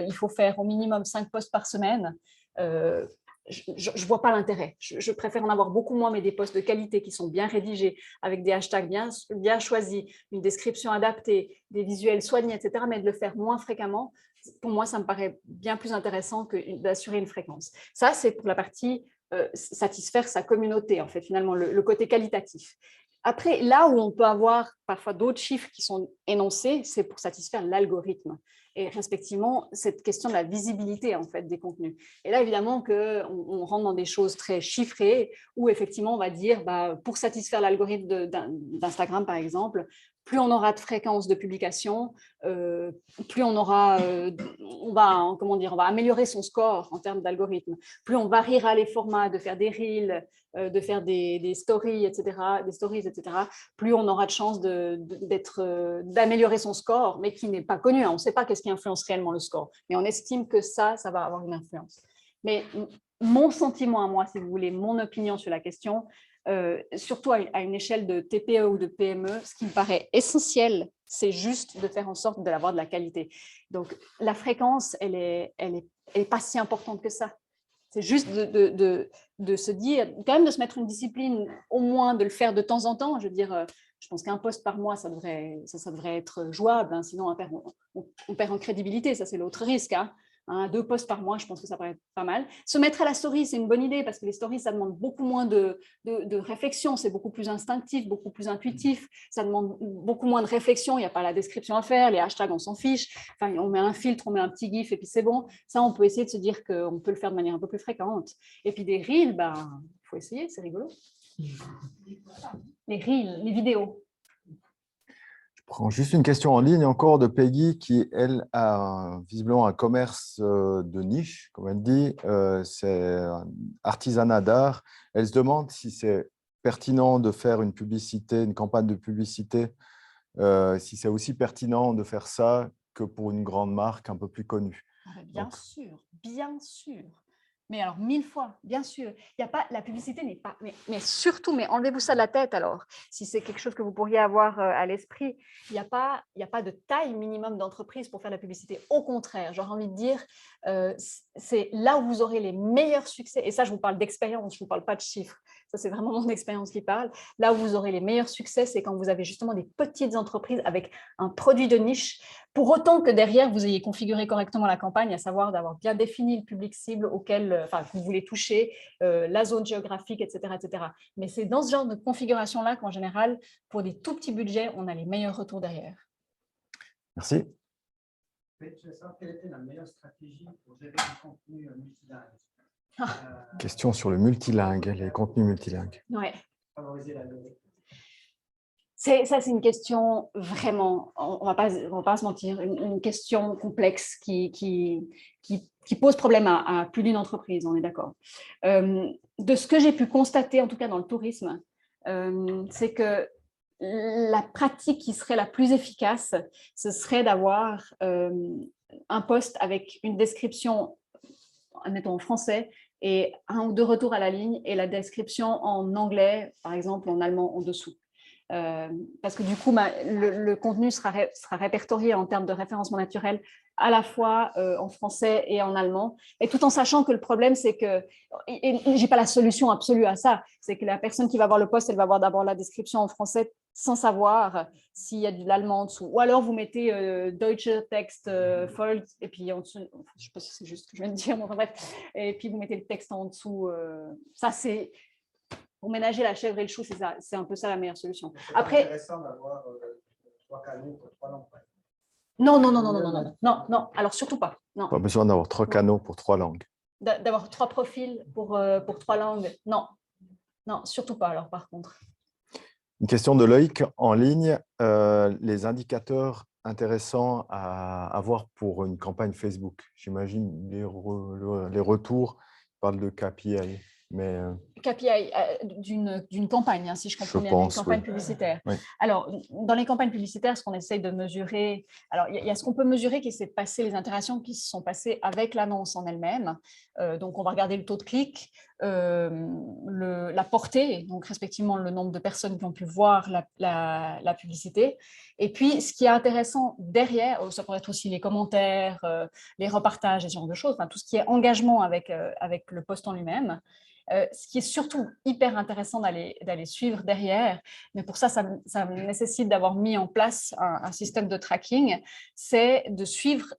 il faut faire au minimum 5 posts par semaine, je ne vois pas l'intérêt. Je préfère en avoir beaucoup moins, mais des posts de qualité qui sont bien rédigés, avec des hashtags bien choisis, une description adaptée, des visuels soignés, etc., mais de le faire moins fréquemment. Pour moi, ça me paraît bien plus intéressant que d'assurer une fréquence. Ça, c'est pour la partie satisfaire sa communauté, en fait, finalement, le côté qualitatif. Après, là où on peut avoir parfois d'autres chiffres qui sont énoncés, c'est pour satisfaire l'algorithme et respectivement cette question de la visibilité en fait des contenus. Et là, évidemment, on rentre dans des choses très chiffrées où effectivement, on va dire, pour satisfaire l'algorithme d'Instagram, par exemple, plus on aura de fréquence de publication, plus on aura, on va améliorer son score en termes d'algorithme. Plus on variera les formats, de faire des reels, de faire des stories, etc., plus on aura de chances d'améliorer son score, mais qui n'est pas connu. On ne sait pas qu'est-ce qui influence réellement le score, mais on estime que ça va avoir une influence. Mais mon sentiment à moi, si vous voulez, mon opinion sur la question, surtout à une échelle de TPE ou de PME, ce qui me paraît essentiel, c'est juste de faire en sorte d'avoir de la qualité. Donc, la fréquence, elle est pas si importante que ça. C'est juste de se dire, quand même de se mettre une discipline, au moins de le faire de temps en temps. Je veux dire, je pense qu'un post par mois, ça devrait être jouable, sinon on perd en crédibilité, ça c'est l'autre risque. 2 posts par mois, je pense que ça paraît être pas mal. Se mettre à la story, c'est une bonne idée parce que les stories, ça demande beaucoup moins de réflexion, c'est beaucoup plus instinctif, beaucoup plus intuitif, ça demande beaucoup moins de réflexion, il n'y a pas la description à faire, les hashtags, on s'en fiche, enfin, on met un filtre, on met un petit gif et puis c'est bon. Ça, on peut essayer de se dire qu'on peut le faire de manière un peu plus fréquente. Et puis des reels, il faut essayer, c'est rigolo. Les reels, les vidéos. Je prends juste une question en ligne encore de Peggy qui, elle, a visiblement un commerce de niche, comme elle dit, c'est un artisanat d'art. Elle se demande si c'est pertinent de faire une publicité, une campagne de publicité, si c'est aussi pertinent de faire ça que pour une grande marque un peu plus connue. Bien sûr, bien sûr. Mais alors, 1000 fois, bien sûr. Il y a pas, la publicité n'est pas… Mais surtout, mais enlevez-vous ça de la tête alors, si c'est quelque chose que vous pourriez avoir à l'esprit. Il n'y a pas de taille minimum d'entreprise pour faire la publicité. Au contraire, j'aurais envie de dire, c'est là où vous aurez les meilleurs succès. Et ça, je vous parle d'expérience, je ne vous parle pas de chiffres. Ça, c'est vraiment mon expérience qui parle. Là où vous aurez les meilleurs succès, c'est quand vous avez justement des petites entreprises avec un produit de niche, pour autant que derrière, vous ayez configuré correctement la campagne, à savoir d'avoir bien défini le public cible que vous voulez toucher, la zone géographique, etc., etc. Mais c'est dans ce genre de configuration-là qu'en général, pour des tout petits budgets, on a les meilleurs retours derrière. Merci. Je voulais savoir quelle était la meilleure stratégie pour gérer le contenu multilingue. Question sur le multilingue, les contenus multilingues. Ouais. Favoriser la logique. C'est une question vraiment, on va pas se mentir, une question complexe qui pose problème à plus d'une entreprise, on est d'accord. de ce que j'ai pu constater, en tout cas dans le tourisme, c'est que la pratique qui serait la plus efficace, ce serait d'avoir un post avec une description, admettons en français, et un ou deux retours à la ligne, et la description en anglais, par exemple en allemand en dessous. Parce que du coup, le contenu sera répertorié en termes de référencement naturel à la fois en français et en allemand, et tout en sachant que le problème, c'est que, et je n'ai pas la solution absolue à ça, c'est que la personne qui va voir le post, elle va voir d'abord la description en français sans savoir s'il y a de l'allemand en dessous. Ou alors, vous mettez Deutsche Text Fold, et puis en dessous, je ne sais pas si c'est juste ce que je viens de dire, mais enfin, bref, et puis vous mettez le texte en dessous. Ça, c'est... Pour ménager la chèvre et le chou, c'est un peu ça la meilleure solution. Après, c'est intéressant d'avoir 3 canaux pour 3 langues. Non. Alors surtout pas. Non. Pas besoin d'avoir 3 canaux pour 3 langues. D'avoir 3 profils pour 3 langues. Non, surtout pas. Alors par contre. Une question de Loïc en ligne. Les indicateurs intéressants à avoir pour une campagne Facebook. J'imagine les retours parlent de KPI. Mais KPI d'une campagne, hein, si je comprends bien, une campagne publicitaire. Oui. Alors, dans les campagnes publicitaires, ce qu'on essaye de mesurer, alors il y a ce qu'on peut mesurer qui c'est de passer les interactions qui se sont passées avec l'annonce en elle-même. Donc, on va regarder le taux de clic, la portée, donc respectivement le nombre de personnes qui ont pu voir la publicité. Et puis, ce qui est intéressant derrière, ça pourrait être aussi les commentaires, les repartages et ce genre de choses, enfin, tout ce qui est engagement avec le post en lui-même. Ce qui est surtout hyper intéressant d'aller suivre derrière, mais pour ça nécessite d'avoir mis en place un système de tracking, c'est de suivre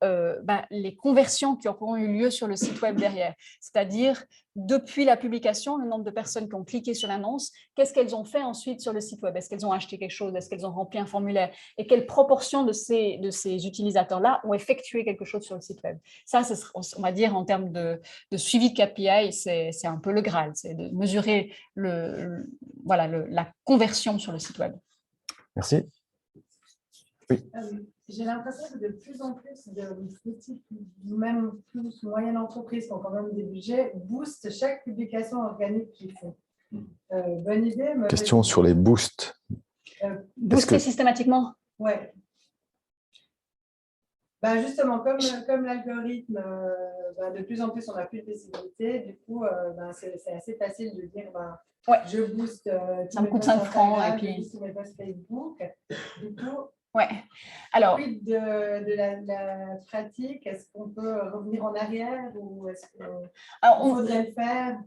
les conversions qui auront eu lieu sur le site web derrière. C'est-à-dire, depuis la publication, le nombre de personnes qui ont cliqué sur l'annonce, qu'est-ce qu'elles ont fait ensuite sur le site web? Est-ce qu'elles ont acheté quelque chose? Est-ce qu'elles ont rempli un formulaire? Et quelle proportion de ces utilisateurs-là ont effectué quelque chose sur le site web? Ça, on va dire, en termes de suivi de KPI, c'est un peu le Graal, c'est de mesurer la conversion sur le site web. Merci. Oui. J'ai l'impression que de plus en plus de petites, même plus moyennes entreprises qui ont quand même des budgets, boostent chaque publication organique qu'ils font. Bonne idée. Question sur les boosts. Booster systématiquement? Oui. Justement, comme l'algorithme, de plus en plus, on n'a plus de visibilité. Du coup, c'est assez facile de dire je booste. Ça me coûte 5 francs. Et puis... je booste mes posts Facebook. Du coup, ouais. Alors, de la pratique, est-ce qu'on peut revenir en arrière ou est-ce qu'on faudrait le faire?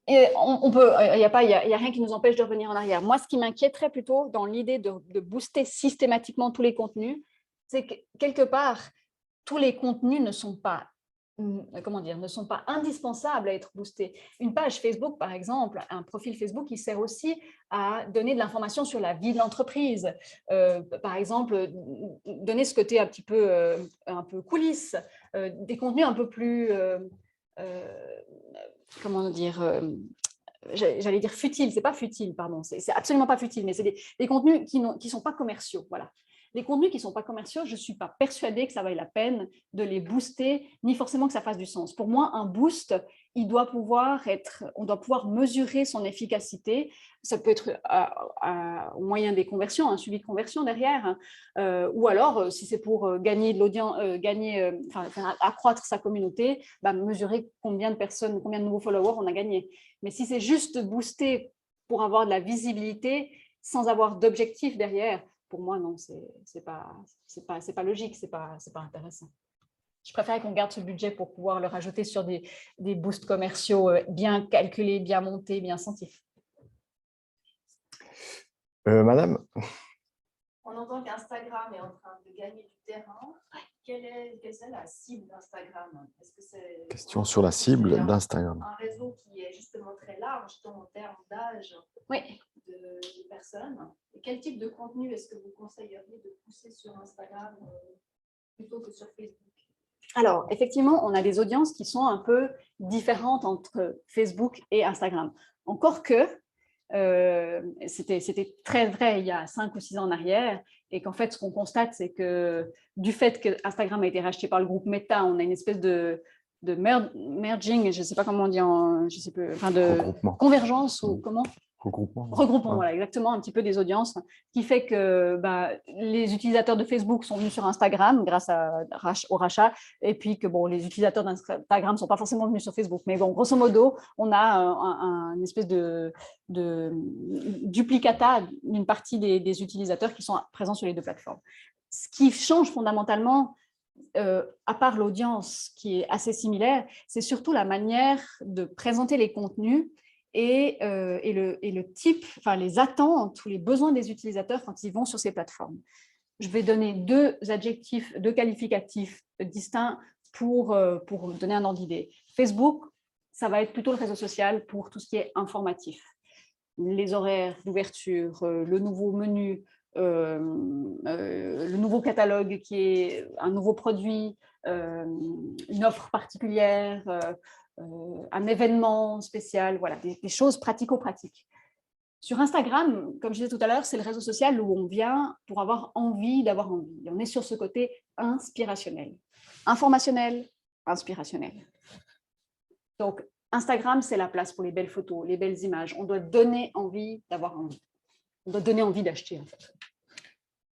Et on peut, il n'y a rien qui nous empêche de revenir en arrière. Moi, ce qui m'inquiéterait plutôt dans l'idée de booster systématiquement tous les contenus, c'est que quelque part, tous les contenus ne sont pas indispensables à être boostés. Une page Facebook, par exemple, un profil Facebook, il sert aussi à donner de l'information sur la vie de l'entreprise. Par exemple, donner ce côté un peu coulisses, des contenus un peu plus, j'allais dire futile, c'est pas futile, pardon, c'est absolument pas futile, mais c'est des contenus qui sont pas commerciaux, voilà. Les contenus qui ne sont pas commerciaux, je ne suis pas persuadée que ça vaille la peine de les booster, ni forcément que ça fasse du sens. Pour moi, un boost, on doit pouvoir mesurer son efficacité. Ça peut être au moyen des conversions, un suivi de conversion derrière, ou alors, si c'est pour gagner de l'audience, accroître sa communauté, mesurer combien de personnes, combien de nouveaux followers on a gagné. Mais si c'est juste booster pour avoir de la visibilité sans avoir d'objectif derrière, pour moi, non, c'est pas logique, c'est pas intéressant. Je préfère qu'on garde ce budget pour pouvoir le rajouter sur des boosts commerciaux bien calculés, bien montés, bien sentis. Madame? On entend qu'Instagram est en train de gagner du terrain. Quelle est la cible d'Instagram? Question sur la cible d'Instagram. Un réseau qui est justement très large, tant en termes d'âge de personnes. Et quel type de contenu est-ce que vous conseilleriez de pousser sur Instagram plutôt que sur Facebook? Alors, effectivement, on a des audiences qui sont un peu différentes entre Facebook et Instagram. Encore que, c'était très vrai il y a 5 ou 6 ans en arrière, et qu'en fait, ce qu'on constate, c'est que du fait que Instagram a été racheté par le groupe Meta, on a une espèce de merging, je ne sais pas comment on dit, je sais plus, enfin de Regroupement. Convergence ou comment? Regroupement, Ouais. voilà, exactement, un petit peu des audiences, qui fait que les utilisateurs de Facebook sont venus sur Instagram grâce au rachat, et puis que bon, les utilisateurs d'Instagram ne sont pas forcément venus sur Facebook. Mais bon, grosso modo, on a une espèce de duplicata d'une partie des utilisateurs qui sont présents sur les deux plateformes. Ce qui change fondamentalement, à part l'audience qui est assez similaire, c'est surtout la manière de présenter les contenus et le type, enfin les attentes ou les besoins des utilisateurs quand ils vont sur ces plateformes. Je vais donner deux qualificatifs distincts pour donner un ordre d'idée. Facebook, ça va être plutôt le réseau social pour tout ce qui est informatif. Les horaires d'ouverture, le nouveau menu, le nouveau catalogue qui est un nouveau produit, une offre particulière, un événement spécial, voilà, des choses pratico-pratiques. Sur Instagram, comme je disais tout à l'heure, c'est le réseau social où on vient pour avoir envie d'avoir envie. On est sur ce côté inspirationnel, informationnel, inspirationnel. Donc, Instagram, c'est la place pour les belles photos, les belles images. On doit donner envie d'avoir envie. On doit donner envie d'acheter, en fait.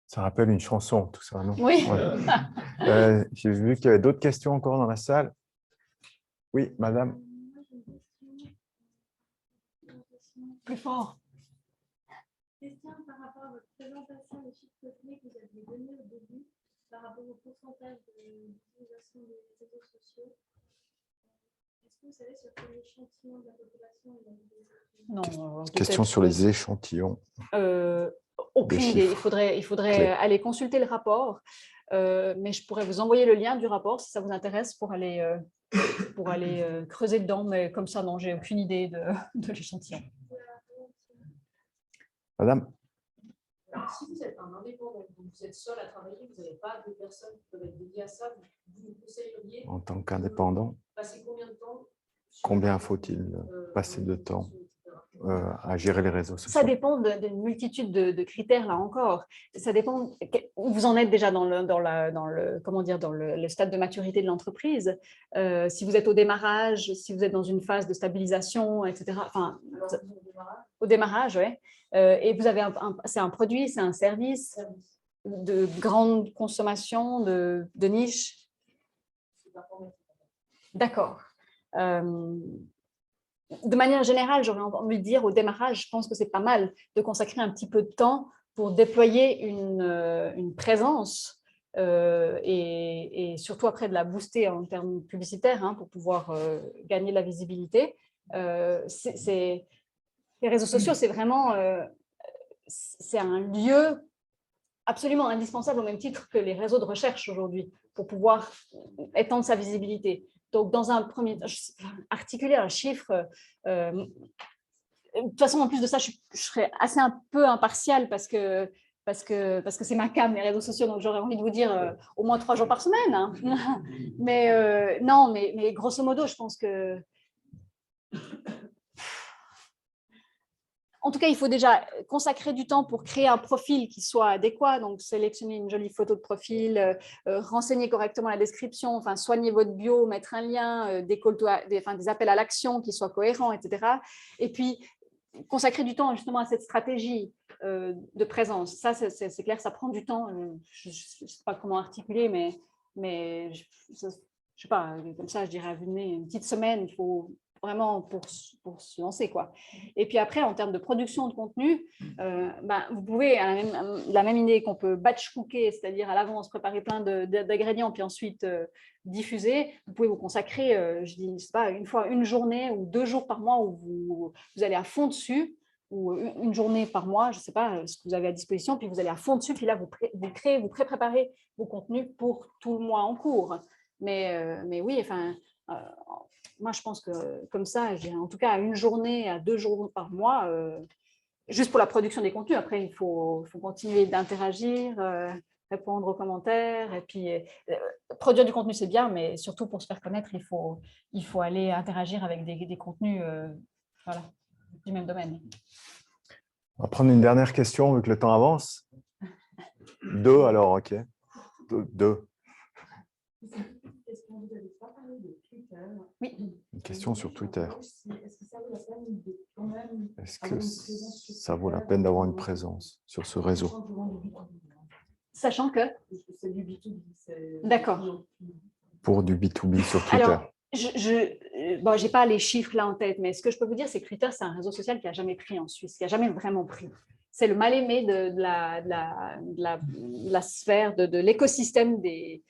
Ça rappelle une chanson, tout ça, non? Oui. Ouais. J'ai vu qu'il y avait d'autres questions encore dans la salle. Oui, madame. Plus fort. Question par rapport à votre présentation des chiffres clés que vous aviez donnés au début, par rapport au pourcentage d'utilisation des réseaux sociaux. Est-ce que vous savez sur quel échantillon de la population il y a des... Non. Question sur les échantillons. Aucune idée. Il faudrait aller consulter le rapport, mais je pourrais vous envoyer le lien du rapport si ça vous intéresse pour aller creuser dedans, mais comme ça, non, j'ai aucune idée de l'échantillon. Madame. Alors, si vous êtes un indépendant, donc vous êtes seul à travailler, vous n'avez pas de personnes qui peuvent être dédiées à ça, vous nous conseilleriez En tant qu'indépendant, passer combien de temps? Combien faut-il passer de temps à gérer les réseaux sociaux? Ça dépend d'une multitude de critères, là encore. Ça dépend où vous en êtes déjà dans le stade de maturité de l'entreprise. Si vous êtes au démarrage, si vous êtes dans une phase de stabilisation, etc. Enfin, au démarrage, oui. Et vous avez c'est un produit, c'est un service de grande consommation, de niche. D'accord. De manière générale, j'aurais envie de dire au démarrage, je pense que c'est pas mal de consacrer un petit peu de temps pour déployer une présence et surtout après de la booster en termes publicitaires pour pouvoir gagner de la visibilité. Les réseaux sociaux, c'est vraiment c'est un lieu absolument indispensable au même titre que les réseaux de recherche aujourd'hui pour pouvoir étendre sa visibilité. Donc, dans un premier temps, articuler un chiffre, de toute façon, en plus de ça, je serais assez un peu impartiale parce que c'est ma cam, les réseaux sociaux, donc j'aurais envie de vous dire au moins 3 jours par semaine. Mais non, mais grosso modo, je pense que... En tout cas, il faut déjà consacrer du temps pour créer un profil qui soit adéquat, donc sélectionner une jolie photo de profil, renseigner correctement la description, enfin, soigner votre bio, mettre un lien, des appels à l'action qui soient cohérents, etc. Et puis, consacrer du temps justement à cette stratégie de présence. Ça, c'est clair, ça prend du temps. Je ne sais pas comment articuler, mais je ne sais pas, comme ça, je dirais à vue de nez, une petite semaine, il faut... vraiment pour se lancer, quoi. Et puis après, en termes de production de contenu, vous pouvez, la même idée qu'on peut batch cooker, c'est-à-dire à l'avance préparer plein d'ingrédients, puis ensuite diffuser, vous pouvez vous consacrer, je dis, je sais pas, une journée ou 2 jours par mois où vous allez à fond dessus, ou une journée par mois, je ne sais pas ce que vous avez à disposition, puis vous allez à fond dessus, puis là, vous pré-préparez vos contenus pour tout le mois en cours. Mais oui, enfin... moi, je pense que comme ça, en tout cas, 1 journée à 2 jours par mois, juste pour la production des contenus. Après, il faut continuer d'interagir, répondre aux commentaires. Et puis, produire du contenu, c'est bien, mais surtout pour se faire connaître, il faut aller interagir avec des contenus voilà, du même domaine. On va prendre une dernière question vu que le temps avance. 2 alors, ok. 2. Est-ce qu'on vous n'avez pas parlé de critères Oui. Une question sur Twitter. Est-ce que ça vaut la peine de quand même Est-ce avoir que une présence sur ça vaut la Twitter peine d'avoir une présence sur ce réseau? Sachant que… C'est du B2B. c'est- D'accord. Pour du B2B sur Twitter. Alors, bon, je n'ai pas les chiffres là en tête, mais ce que je peux vous dire, c'est que Twitter, c'est un réseau social qui n'a jamais pris en Suisse, qui n'a jamais vraiment pris. C'est le mal-aimé de la sphère, de l'écosystème des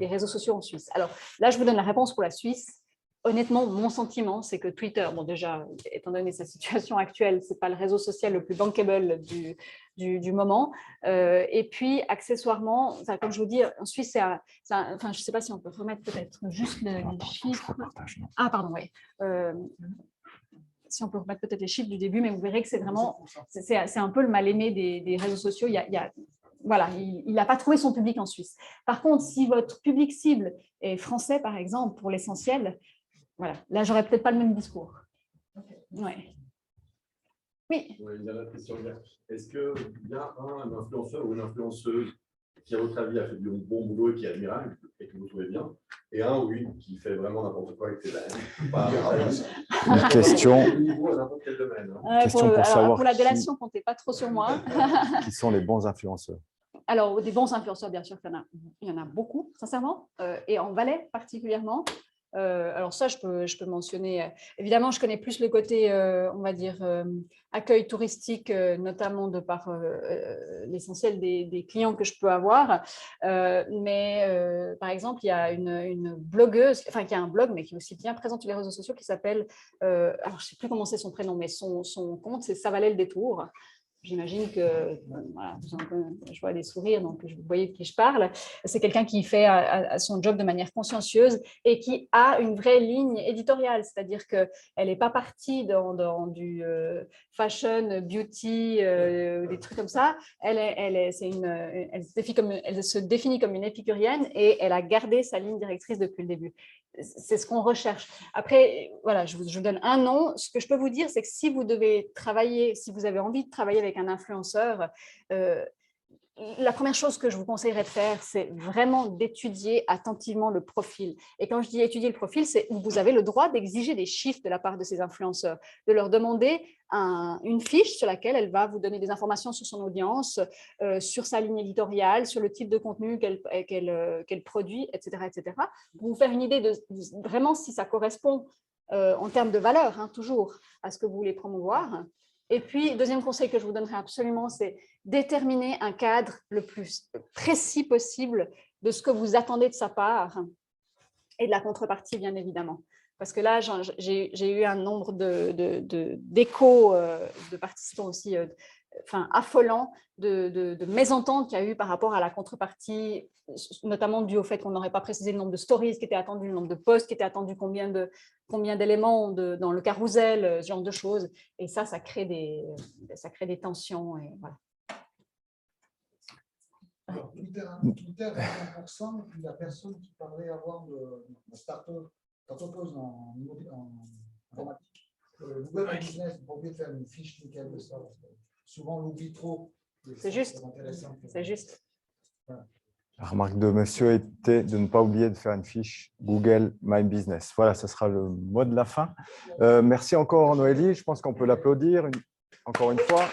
réseaux sociaux en Suisse. Alors là, je vous donne la réponse pour la Suisse. Honnêtement, mon sentiment, c'est que Twitter, bon déjà, étant donné sa situation actuelle, ce n'est pas le réseau social le plus bankable du moment. Et puis, accessoirement, comme je vous dis, en Suisse, je ne sais pas si on peut remettre peut-être juste les chiffres. Ah, pardon, oui. Si on peut remettre peut-être les chiffres du début, mais vous verrez que c'est vraiment, c'est un peu le mal-aimé des réseaux sociaux. Voilà, il n'a pas trouvé son public en Suisse. Par contre, si votre public cible est français, par exemple, pour l'essentiel, voilà, là, j'aurais peut-être pas le même discours. Ouais. Oui. Ouais, une dernière question. Est-ce qu'il y a un influenceur ou une influenceuse qui, à votre avis, a fait du bon boulot et qui est admirable et que vous trouvez bien, et un ou une qui fait vraiment n'importe quoi avec ses Une question. Question pour savoir pour la délation, comptez pas trop sur moi. qui sont les bons influenceurs. Alors, des bons influenceurs, bien sûr, il y en a beaucoup, sincèrement, et en Valais particulièrement. Alors ça, je peux mentionner. Évidemment, je connais plus le côté, on va dire, accueil touristique, notamment de par l'essentiel des clients que je peux avoir. Mais par exemple, il y a une blogueuse, enfin qui a un blog, mais qui est aussi bien présente sur les réseaux sociaux, qui s'appelle, alors je ne sais plus comment c'est son prénom, mais son compte, c'est Ça valait le détour. J'imagine que, voilà, je vois des sourires, donc vous voyez de qui je parle. C'est quelqu'un qui fait son job de manière consciencieuse et qui a une vraie ligne éditoriale, c'est-à-dire qu'elle n'est pas partie dans du fashion, beauty, des trucs comme ça. Elle se définit comme une épicurienne et elle a gardé sa ligne directrice depuis le début. C'est ce qu'on recherche. Après, voilà, je vous donne un nom. Ce que je peux vous dire, c'est que si vous devez travailler, si vous avez envie de travailler avec un influenceur, la première chose que je vous conseillerais de faire, c'est vraiment d'étudier attentivement le profil. Et quand je dis étudier le profil, c'est où vous avez le droit d'exiger des chiffres de la part de ces influenceurs, de leur demander une fiche sur laquelle elle va vous donner des informations sur son audience, sur sa ligne éditoriale, sur le type de contenu qu'elle produit, etc., etc., pour vous faire une idée de vraiment si ça correspond en termes de valeur, hein, toujours, à ce que vous voulez promouvoir. Et puis, deuxième conseil que je vous donnerai absolument, c'est déterminer un cadre le plus précis possible de ce que vous attendez de sa part et de la contrepartie, bien évidemment. Parce que là, j'ai eu un nombre d'échos de participants aussi affolant de mésententes qu'il y a eu par rapport à la contrepartie, notamment dû au fait qu'on n'aurait pas précisé le nombre de stories qui étaient attendues, le nombre de posts qui étaient attendus, combien d'éléments dans le carrousel, ce genre de choses. Et ça crée des tensions. Et voilà. Alors, Twitter à 100%, il y a personne qui parlait avant de start-up en informatique. Google My Business, vous pouvez faire une fiche nickel de ça. Souvent, on l'oublie trop. C'est juste. C'est juste. Voilà. La remarque de monsieur était de ne pas oublier de faire une fiche Google My Business. Voilà, ce sera le mot de la fin. Merci encore, Noélie. Je pense qu'on peut l'applaudir encore une fois.